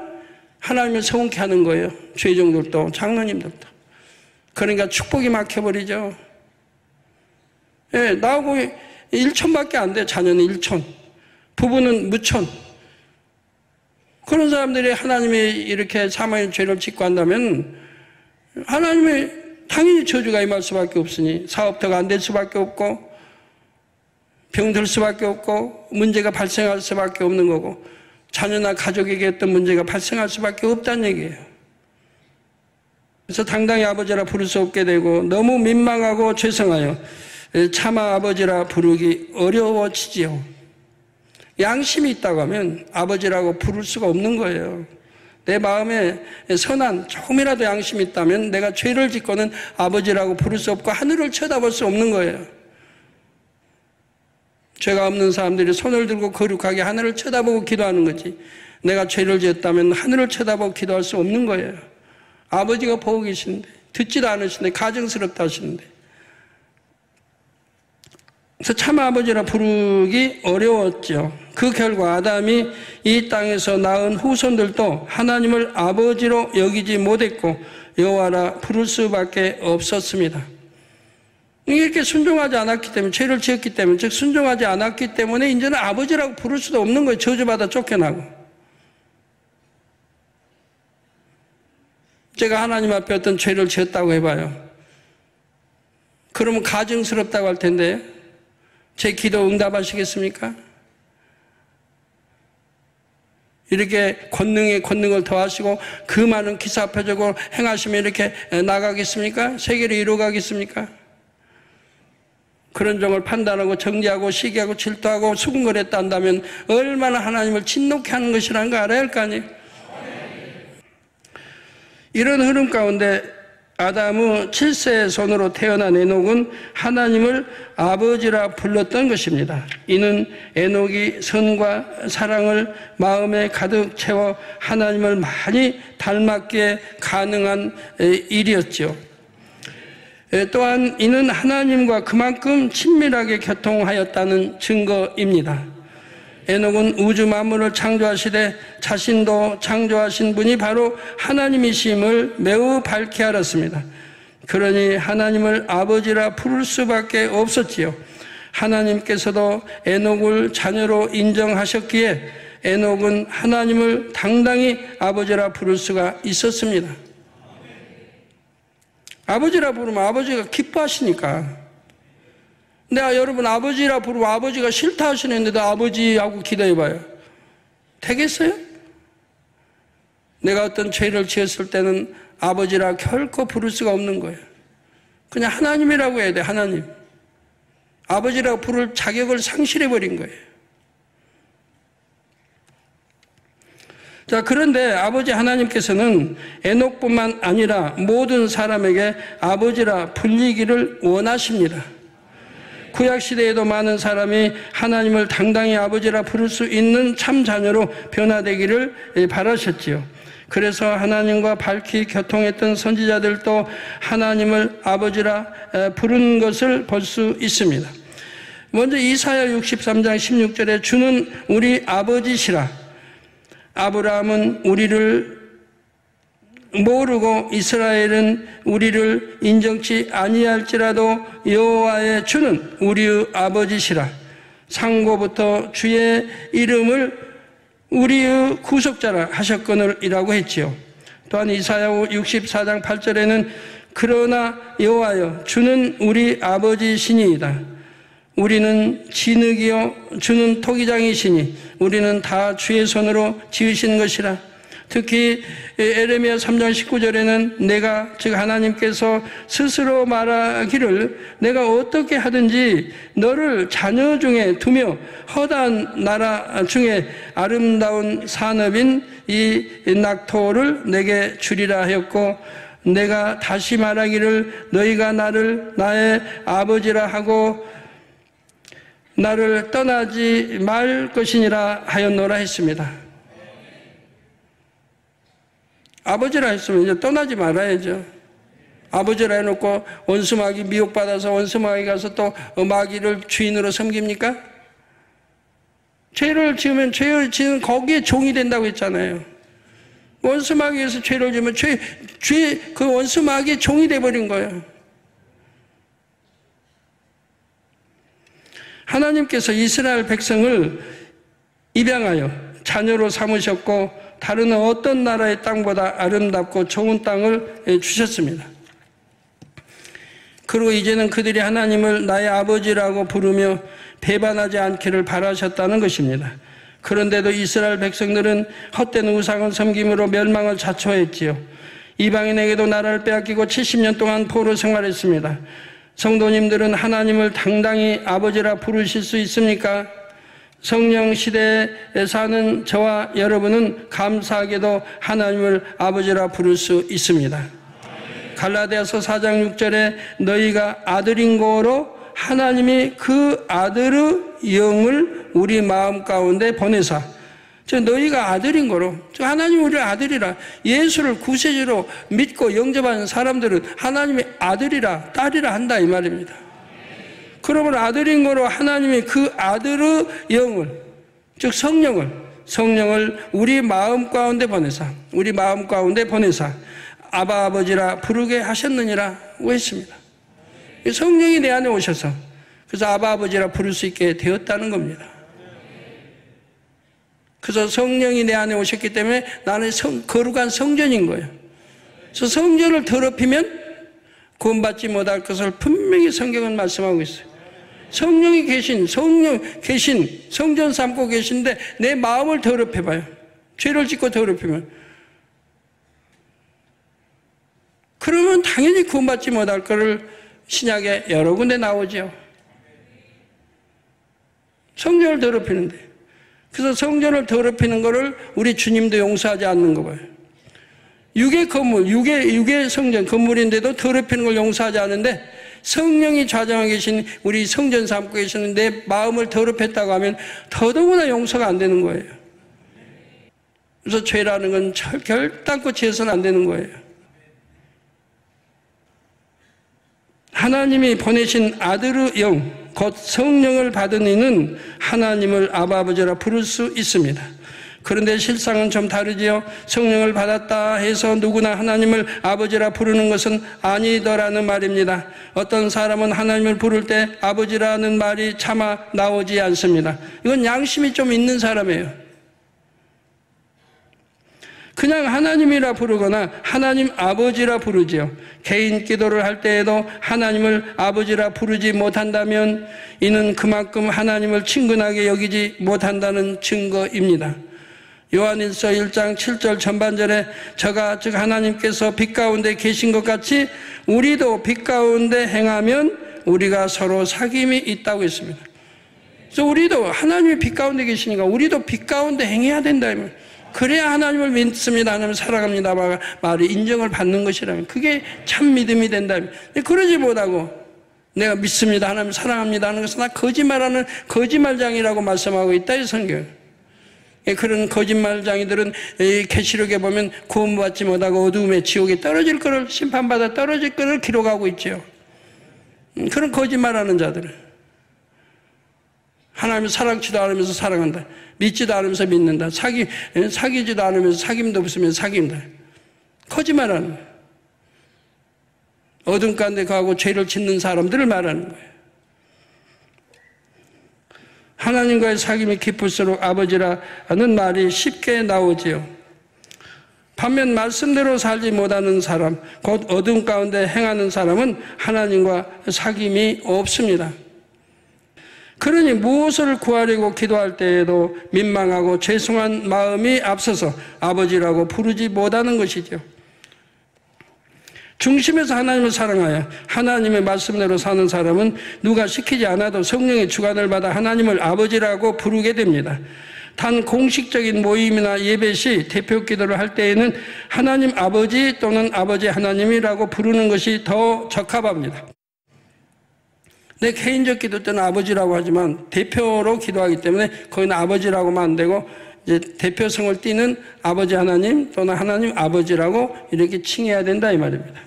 하나님을 서운케 하는 거예요. 죄종들도 장로님들도. 그러니까 축복이 막혀버리죠. 예, 나하고 1촌밖에 안 돼. 자녀는 1촌. 부부는 무촌. 그런 사람들이 하나님이 이렇게 사망의 죄를 짓고 한다면 하나님이 당연히 저주가 임할 수밖에 없으니 사업터가 안 될 수밖에 없고 병들 수밖에 없고 문제가 발생할 수밖에 없는 거고 자녀나 가족에게 어떤 문제가 발생할 수밖에 없다는 얘기예요. 그래서 당당히 아버지라 부를 수 없게 되고 너무 민망하고 죄송하여 차마 아버지라 부르기 어려워지지요. 양심이 있다고 하면 아버지라고 부를 수가 없는 거예요. 내 마음에 선한 조금이라도 양심이 있다면 내가 죄를 짓고는 아버지라고 부를 수 없고 하늘을 쳐다볼 수 없는 거예요. 죄가 없는 사람들이 손을 들고 거룩하게 하늘을 쳐다보고 기도하는 거지. 내가 죄를 지었다면 하늘을 쳐다보고 기도할 수 없는 거예요. 아버지가 보고 계시는데 듣지도 않으시는데 가증스럽다 하시는데 그래서 참 아버지라 부르기 어려웠죠. 그 결과 아담이 이 땅에서 낳은 후손들도 하나님을 아버지로 여기지 못했고 여호와라 부를 수밖에 없었습니다. 이렇게 순종하지 않았기 때문에 죄를 지었기 때문에 즉 순종하지 않았기 때문에 이제는 아버지라고 부를 수도 없는 거예요. 저주받아 쫓겨나고. 제가 하나님 앞에 어떤 죄를 지었다고 해봐요. 그러면 가증스럽다고 할 텐데 제 기도 응답하시겠습니까? 이렇게 권능에 권능을 더하시고 그 많은 기사표적으로 행하시면 이렇게 나가겠습니까? 세계를 이루어가겠습니까? 그런 점을 판단하고 정죄하고 시기하고 질투하고 수군거렸다 한다면 얼마나 하나님을 진노케 하는 것이라는 거 알아야 할 거 아니에요? 이런 흐름 가운데 아담의 7세의 손으로 태어난 에녹은 하나님을 아버지라 불렀던 것입니다. 이는 에녹이 선과 사랑을 마음에 가득 채워 하나님을 많이 닮았기에 가능한 일이었죠. 또한 이는 하나님과 그만큼 친밀하게 교통하였다는 증거입니다. 에녹은 우주 만물을 창조하시되 자신도 창조하신 분이 바로 하나님이심을 매우 밝히 알았습니다. 그러니 하나님을 아버지라 부를 수밖에 없었지요. 하나님께서도 에녹을 자녀로 인정하셨기에 에녹은 하나님을 당당히 아버지라 부를 수가 있었습니다. 아버지라 부르면 아버지가 기뻐하시니까. 내가 여러분 아버지라 부르고 아버지가 싫다 하시는데도 아버지하고 기도해봐요. 되겠어요? 내가 어떤 죄를 지었을 때는 아버지라 결코 부를 수가 없는 거예요. 그냥 하나님이라고 해야 돼. 하나님. 아버지라고 부를 자격을 상실해버린 거예요. 자, 그런데 아버지 하나님께서는 에녹뿐만 아니라 모든 사람에게 아버지라 불리기를 원하십니다. 구약시대에도 많은 사람이 하나님을 당당히 아버지라 부를 수 있는 참 자녀로 변화되기를 바라셨지요. 그래서 하나님과 밝히 교통했던 선지자들도 하나님을 아버지라 부른 것을 볼 수 있습니다. 먼저 이사야 63장 16절에 주는 우리 아버지시라. 아브라함은 우리를 모르고 이스라엘은 우리를 인정치 아니할지라도 여호와의 주는 우리의 아버지시라. 상고부터 주의 이름을 우리의 구속자라 하셨거늘이라고 했지요. 또한 이사야 64장 8절에는 그러나 여호와여 주는 우리 아버지시니이다. 우리는 진흙이요 주는 토기장이시니 우리는 다 주의 손으로 지으신 것이라. 특히 에레미야 3장 19절에는 내가 즉 하나님께서 스스로 말하기를 내가 어떻게 하든지 너를 자녀 중에 두며 허다한 나라 중에 아름다운 산업인 이 낙토를 내게 주리라 하였고 내가 다시 말하기를 너희가 나를 나의 아버지라 하고 나를 떠나지 말 것이니라 하였노라 했습니다. 아버지라 했으면 이제 떠나지 말아야죠. 아버지라 해놓고 원수마귀 미혹받아서 원수마귀 가서 또 마귀를 주인으로 섬깁니까? 죄를 지으면 죄를 지은 거기에 종이 된다고 했잖아요. 원수마귀에서 죄를 지으면 그 원수마귀의 종이 돼버린 거예요. 하나님께서 이스라엘 백성을 입양하여 자녀로 삼으셨고 다른 어떤 나라의 땅보다 아름답고 좋은 땅을 주셨습니다. 그리고 이제는 그들이 하나님을 나의 아버지라고 부르며 배반하지 않기를 바라셨다는 것입니다. 그런데도 이스라엘 백성들은 헛된 우상을 섬김으로 멸망을 자초했지요. 이방인에게도 나라를 빼앗기고 70년 동안 포로 생활했습니다. 성도님들은 하나님을 당당히 아버지라 부르실 수 있습니까? 성령 시대에 사는 저와 여러분은 감사하게도 하나님을 아버지라 부를 수 있습니다. 갈라디아서 4장 6절에 너희가 아들인 거로 하나님이 그 아들의 영을 우리 마음 가운데 보내사 너희가 아들인 거로 하나님이 우리 아들이라 예수를 구세주로 믿고 영접하는 사람들은 하나님의 아들이라 딸이라 한다 이 말입니다. 그러면 아들인 거로 하나님이 그 아들의 영을 즉 성령을 우리 마음 가운데 보내사 아바 아버지라 부르게 하셨느니라고 했습니다. 성령이 내 안에 오셔서 그래서 아바 아버지라 부를 수 있게 되었다는 겁니다. 그래서 성령이 내 안에 오셨기 때문에 나는 거룩한 성전인 거예요. 그래서 성전을 더럽히면 구원받지 못할 것을 분명히 성경은 말씀하고 있어요. 성령이 계신 성전 삼고 계신데 내 마음을 더럽혀봐요. 죄를 짓고 더럽히면 그러면 당연히 구원받지 못할 것을 신약에 여러 군데 나오죠. 성전을 더럽히는데 그래서 성전을 더럽히는 것을 우리 주님도 용서하지 않는 거 봐요. 육의 건물, 육의 성전 건물인데도 더럽히는 걸 용서하지 않는데 성령이 좌정하고 계신 우리 성전 삼고 계시는 내 마음을 더럽혔다고 하면 더더구나 용서가 안 되는 거예요. 그래서 죄라는 건 결단코 지어서는 안 되는 거예요. 하나님이 보내신 아들의 영, 곧 성령을 받은 이는 하나님을 아바 아버지라 부를 수 있습니다. 그런데 실상은 좀 다르지요. 성령을 받았다 해서 누구나 하나님을 아버지라 부르는 것은 아니더라는 말입니다. 어떤 사람은 하나님을 부를 때 아버지라는 말이 차마 나오지 않습니다. 이건 양심이 좀 있는 사람이에요. 그냥 하나님이라 부르거나 하나님 아버지라 부르지요. 개인 기도를 할 때에도 하나님을 아버지라 부르지 못한다면 이는 그만큼 하나님을 친근하게 여기지 못한다는 증거입니다. 요한일서 1장 7절 전반절에 저가 즉 하나님께서 빛 가운데 계신 것 같이 우리도 빛 가운데 행하면 우리가 서로 사귐이 있다고 했습니다. 그래서 우리도 하나님이 빛 가운데 계시니까 우리도 빛 가운데 행해야 된다. 그래야 하나님을 믿습니다. 하나님을 사랑합니다. 말이 인정을 받는 것이라면 그게 참 믿음이 된다. 그러지 못하고 내가 믿습니다. 하나님을 사랑합니다 하는 것은 나 거짓말하는 거짓말장이라고 말씀하고 있다. 이 성경. 그런 거짓말장이들은 계시록에 보면 구원받지 못하고 어두움의 지옥에 떨어질 것을 심판받아 떨어질 것을 기록하고 있죠. 그런 거짓말하는 자들은 하나님을 사랑치도 않으면서 사랑한다. 믿지도 않으면서 믿는다. 사귀지도 않으면서 사귐도 없으면 사귐다. 거짓말하는 거예요. 어둠 가운데 가고 죄를 짓는 사람들을 말하는 거예요. 하나님과의 사귐이 깊을수록 아버지라는 말이 쉽게 나오지요. 반면 말씀대로 살지 못하는 사람, 곧 어둠 가운데 행하는 사람은 하나님과 사귐이 없습니다. 그러니 무엇을 구하려고 기도할 때에도 민망하고 죄송한 마음이 앞서서 아버지라고 부르지 못하는 것이죠. 중심에서 하나님을 사랑하여 하나님의 말씀대로 사는 사람은 누가 시키지 않아도 성령의 주관을 받아 하나님을 아버지라고 부르게 됩니다. 단 공식적인 모임이나 예배 시 대표 기도를 할 때에는 하나님 아버지 또는 아버지 하나님이라고 부르는 것이 더 적합합니다. 내 개인적 기도 때는 아버지라고 하지만 대표로 기도하기 때문에 거기는 아버지라고만 안 되고 이제 대표성을 띠는 아버지 하나님 또는 하나님 아버지라고 이렇게 칭해야 된다 이 말입니다.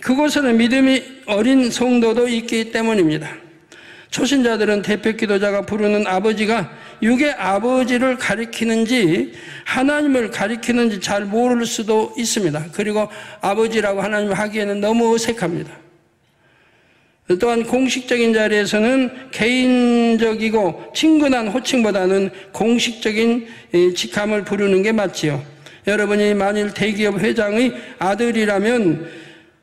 그곳에는 믿음이 어린 성도도 있기 때문입니다. 초신자들은 대표 기도자가 부르는 아버지가 육의 아버지를 가리키는지 하나님을 가리키는지 잘 모를 수도 있습니다. 그리고 아버지라고 하나님을 하기에는 너무 어색합니다. 또한 공식적인 자리에서는 개인적이고 친근한 호칭보다는 공식적인 직함을 부르는 게 맞지요. 여러분이 만일 대기업 회장의 아들이라면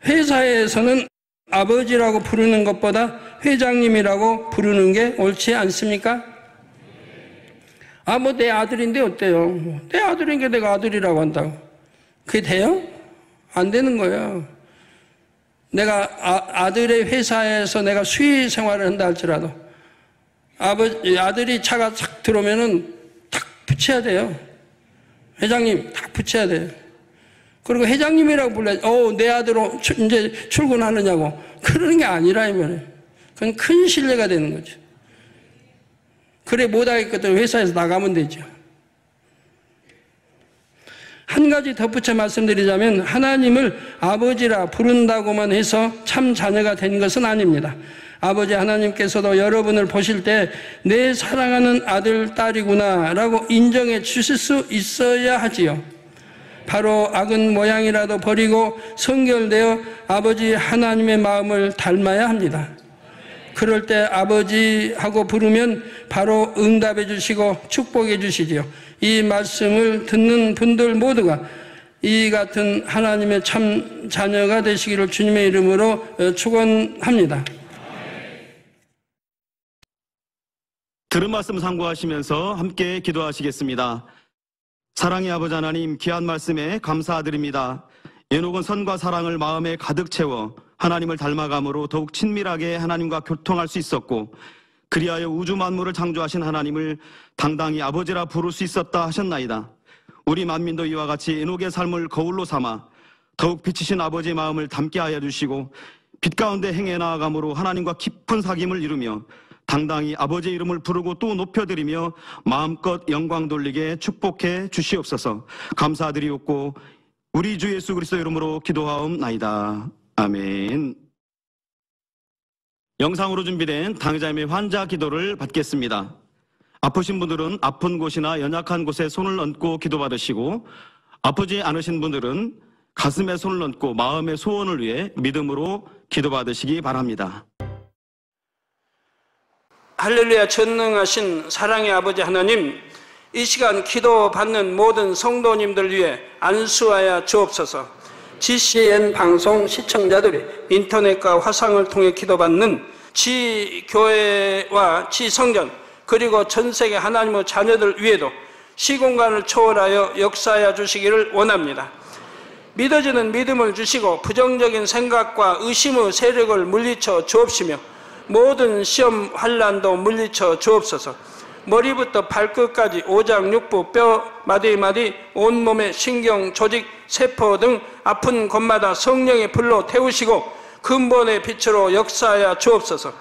회사에서는 아버지라고 부르는 것보다 회장님이라고 부르는 게 옳지 않습니까? 뭐 내 아들인데 어때요? 내 아들이니까 내가 아들이라고 한다고. 그게 돼요? 안 되는 거예요. 내가 아들의 회사에서 내가 수의 생활을 한다 할지라도 아들이 차가 착 들어오면은 탁 붙여야 돼요. 회장님 탁 붙여야 돼요. 그리고 회장님이라고 불러야지. 내 아들 이제 출근하느냐고. 그러는 게 아니라 이 말이에요. 그건 큰 신뢰가 되는 거죠. 그래 못하겠거든 회사에서 나가면 되죠. 한 가지 덧붙여 말씀드리자면 하나님을 아버지라 부른다고만 해서 참 자녀가 된 것은 아닙니다. 아버지 하나님께서도 여러분을 보실 때 내 사랑하는 아들, 딸이구나 라고 인정해 주실 수 있어야 하지요. 바로 악은 모양이라도 버리고 성결되어 아버지 하나님의 마음을 닮아야 합니다. 그럴 때 아버지하고 부르면 바로 응답해 주시고 축복해 주시지요. 이 말씀을 듣는 분들 모두가 이 같은 하나님의 참 자녀가 되시기를 주님의 이름으로 축원합니다. 들은 말씀 참고하시면서 함께 기도하시겠습니다. 사랑의 아버지 하나님, 귀한 말씀에 감사드립니다. 에녹은 선과 사랑을 마음에 가득 채워 하나님을 닮아감으로 더욱 친밀하게 하나님과 교통할 수 있었고, 그리하여 우주 만물을 창조하신 하나님을 당당히 아버지라 부를 수 있었다 하셨나이다. 우리 만민도 이와 같이 에녹의 삶을 거울로 삼아 더욱 빛이신 아버지의 마음을 담게 하여 주시고, 빛 가운데 행해 나아감으로 하나님과 깊은 사귐을 이루며 당당히 아버지의 이름을 부르고 또 높여드리며 마음껏 영광 돌리게 축복해 주시옵소서. 감사드리옵고 우리 주 예수 그리스도 이름으로 기도하옵나이다. 아멘. 영상으로 준비된 당의자님의 환자 기도를 받겠습니다. 아프신 분들은 아픈 곳이나 연약한 곳에 손을 얹고 기도받으시고, 아프지 않으신 분들은 가슴에 손을 얹고 마음의 소원을 위해 믿음으로 기도받으시기 바랍니다. 할렐루야. 전능하신 사랑의 아버지 하나님, 이 시간 기도받는 모든 성도님들 위해 안수하여 주옵소서. GCN 방송 시청자들이 인터넷과 화상을 통해 기도받는 지교회와 지성전 그리고 전세계 하나님의 자녀들 위에도 시공간을 초월하여 역사하여 주시기를 원합니다. 믿어지는 믿음을 주시고 부정적인 생각과 의심의 세력을 물리쳐 주옵시며 모든 시험 환난도 물리쳐 주옵소서. 머리부터 발끝까지 오장육부 뼈 마디마디 온몸의 신경 조직 세포 등 아픈 곳마다 성령의 불로 태우시고 근본의 빛으로 역사하여 주옵소서.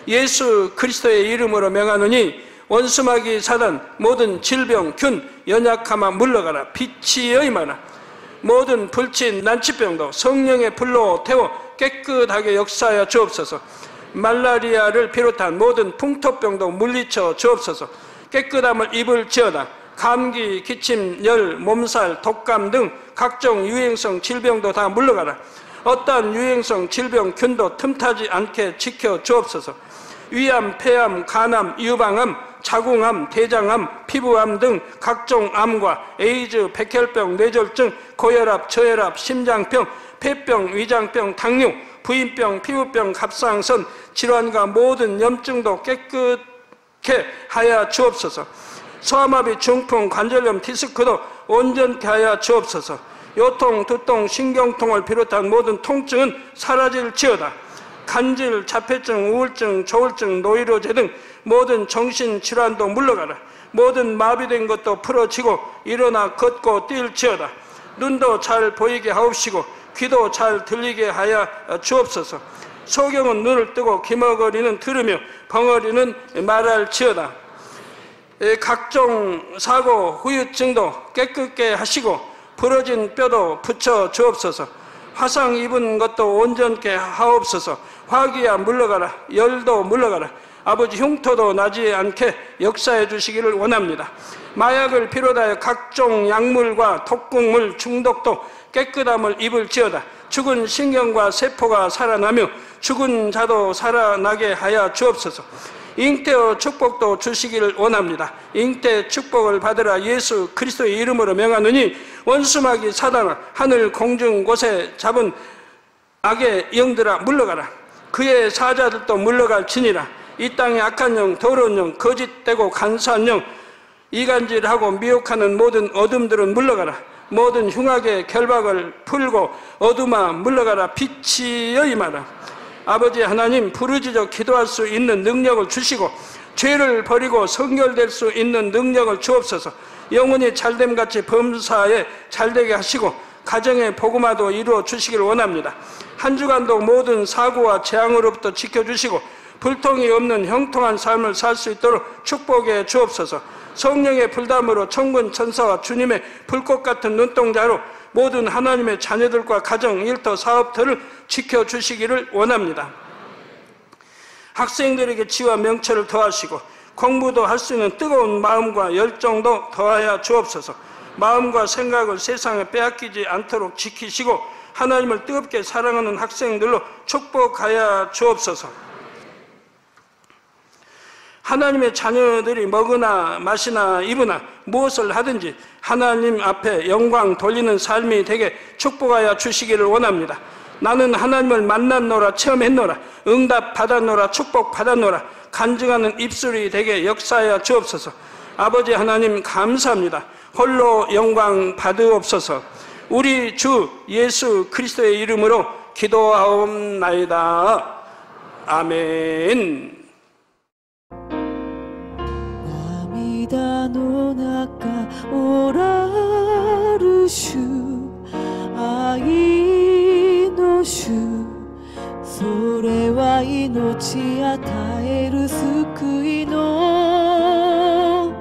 예수 그리스도의 이름으로 명하노니 원수마귀 사단 모든 질병 균 연약함아 물러가라. 빛이 임하라. 모든 불친 난치병도 성령의 불로 태워 깨끗하게 역사하여 주옵소서. 말라리아를 비롯한 모든 풍토병도 물리쳐 주옵소서. 깨끗함을 입을지어다. 감기, 기침, 열, 몸살, 독감 등 각종 유행성 질병도 다 물러가라. 어떠한 유행성 질병 균도 틈타지 않게 지켜 주옵소서. 위암, 폐암, 간암, 유방암, 자궁암, 대장암, 피부암 등 각종 암과 에이즈, 백혈병, 뇌졸중, 고혈압, 저혈압, 심장병, 폐병, 위장병, 당뇨, 부인병, 피부병, 갑상선, 질환과 모든 염증도 깨끗게 하여 주옵소서. 소아마비, 중풍, 관절염, 디스크도 온전케 하여 주옵소서. 요통, 두통, 신경통을 비롯한 모든 통증은 사라질지어다. 간질, 자폐증, 우울증, 조울증, 노이로제 등 모든 정신질환도 물러가라. 모든 마비된 것도 풀어지고 일어나 걷고 뛸지어다. 눈도 잘 보이게 하옵시고 귀도 잘 들리게 하여 주옵소서. 소경은 눈을 뜨고 기머거리는 들으며 벙어리는 말할지어다. 각종 사고, 후유증도 깨끗게 하시고 부러진 뼈도 붙여 주옵소서. 화상 입은 것도 온전케 하옵소서. 화기야 물러가라. 열도 물러가라. 아버지 흉터도 나지 않게 역사해 주시기를 원합니다. 마약을 비롯하여 각종 약물과 독극물 중독도 깨끗함을 입을지어다. 죽은 신경과 세포가 살아나며 죽은 자도 살아나게 하여 주옵소서. 잉태의 축복도 주시기를 원합니다. 잉태 축복을 받으라. 예수 그리스도의 이름으로 명하노니 원수마귀 사단아, 하늘 공중 곳에 잡은 악의 영들아 물러가라. 그의 사자들도 물러갈지니라. 이 땅의 악한 영, 더러운 영, 거짓되고 간사한 영, 이간질하고 미혹하는 모든 어둠들은 물러가라. 모든 흉악의 결박을 풀고 어둠아 물러가라. 빛이여 임하라. 아버지 하나님, 부르짖어 기도할 수 있는 능력을 주시고 죄를 버리고 성결될 수 있는 능력을 주옵소서. 영혼이 잘됨같이 범사에 잘되게 하시고 가정의 복음화도 이루어 주시길 원합니다. 한 주간도 모든 사고와 재앙으로부터 지켜주시고 불통이 없는 형통한 삶을 살 수 있도록 축복해 주옵소서. 성령의 불담으로 천군 천사와 주님의 불꽃 같은 눈동자로 모든 하나님의 자녀들과 가정, 일터, 사업터를 지켜주시기를 원합니다. 학생들에게 지혜와 명철을 더하시고 공부도 할 수 있는 뜨거운 마음과 열정도 더하여 주옵소서. 마음과 생각을 세상에 빼앗기지 않도록 지키시고 하나님을 뜨겁게 사랑하는 학생들로 축복하여 주옵소서. 하나님의 자녀들이 먹으나 마시나 입으나 무엇을 하든지 하나님 앞에 영광 돌리는 삶이 되게 축복하여 주시기를 원합니다. 나는 하나님을 만났노라, 체험했노라, 응답 받았노라, 축복 받았노라, 간증하는 입술이 되게 역사하여 주옵소서. 아버지 하나님 감사합니다. 홀로 영광 받으옵소서. 우리 주 예수 그리스도의 이름으로 기도하옵나이다. 아멘. 涙の中おらる主、愛の主、それは命与える救いの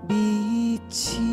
道。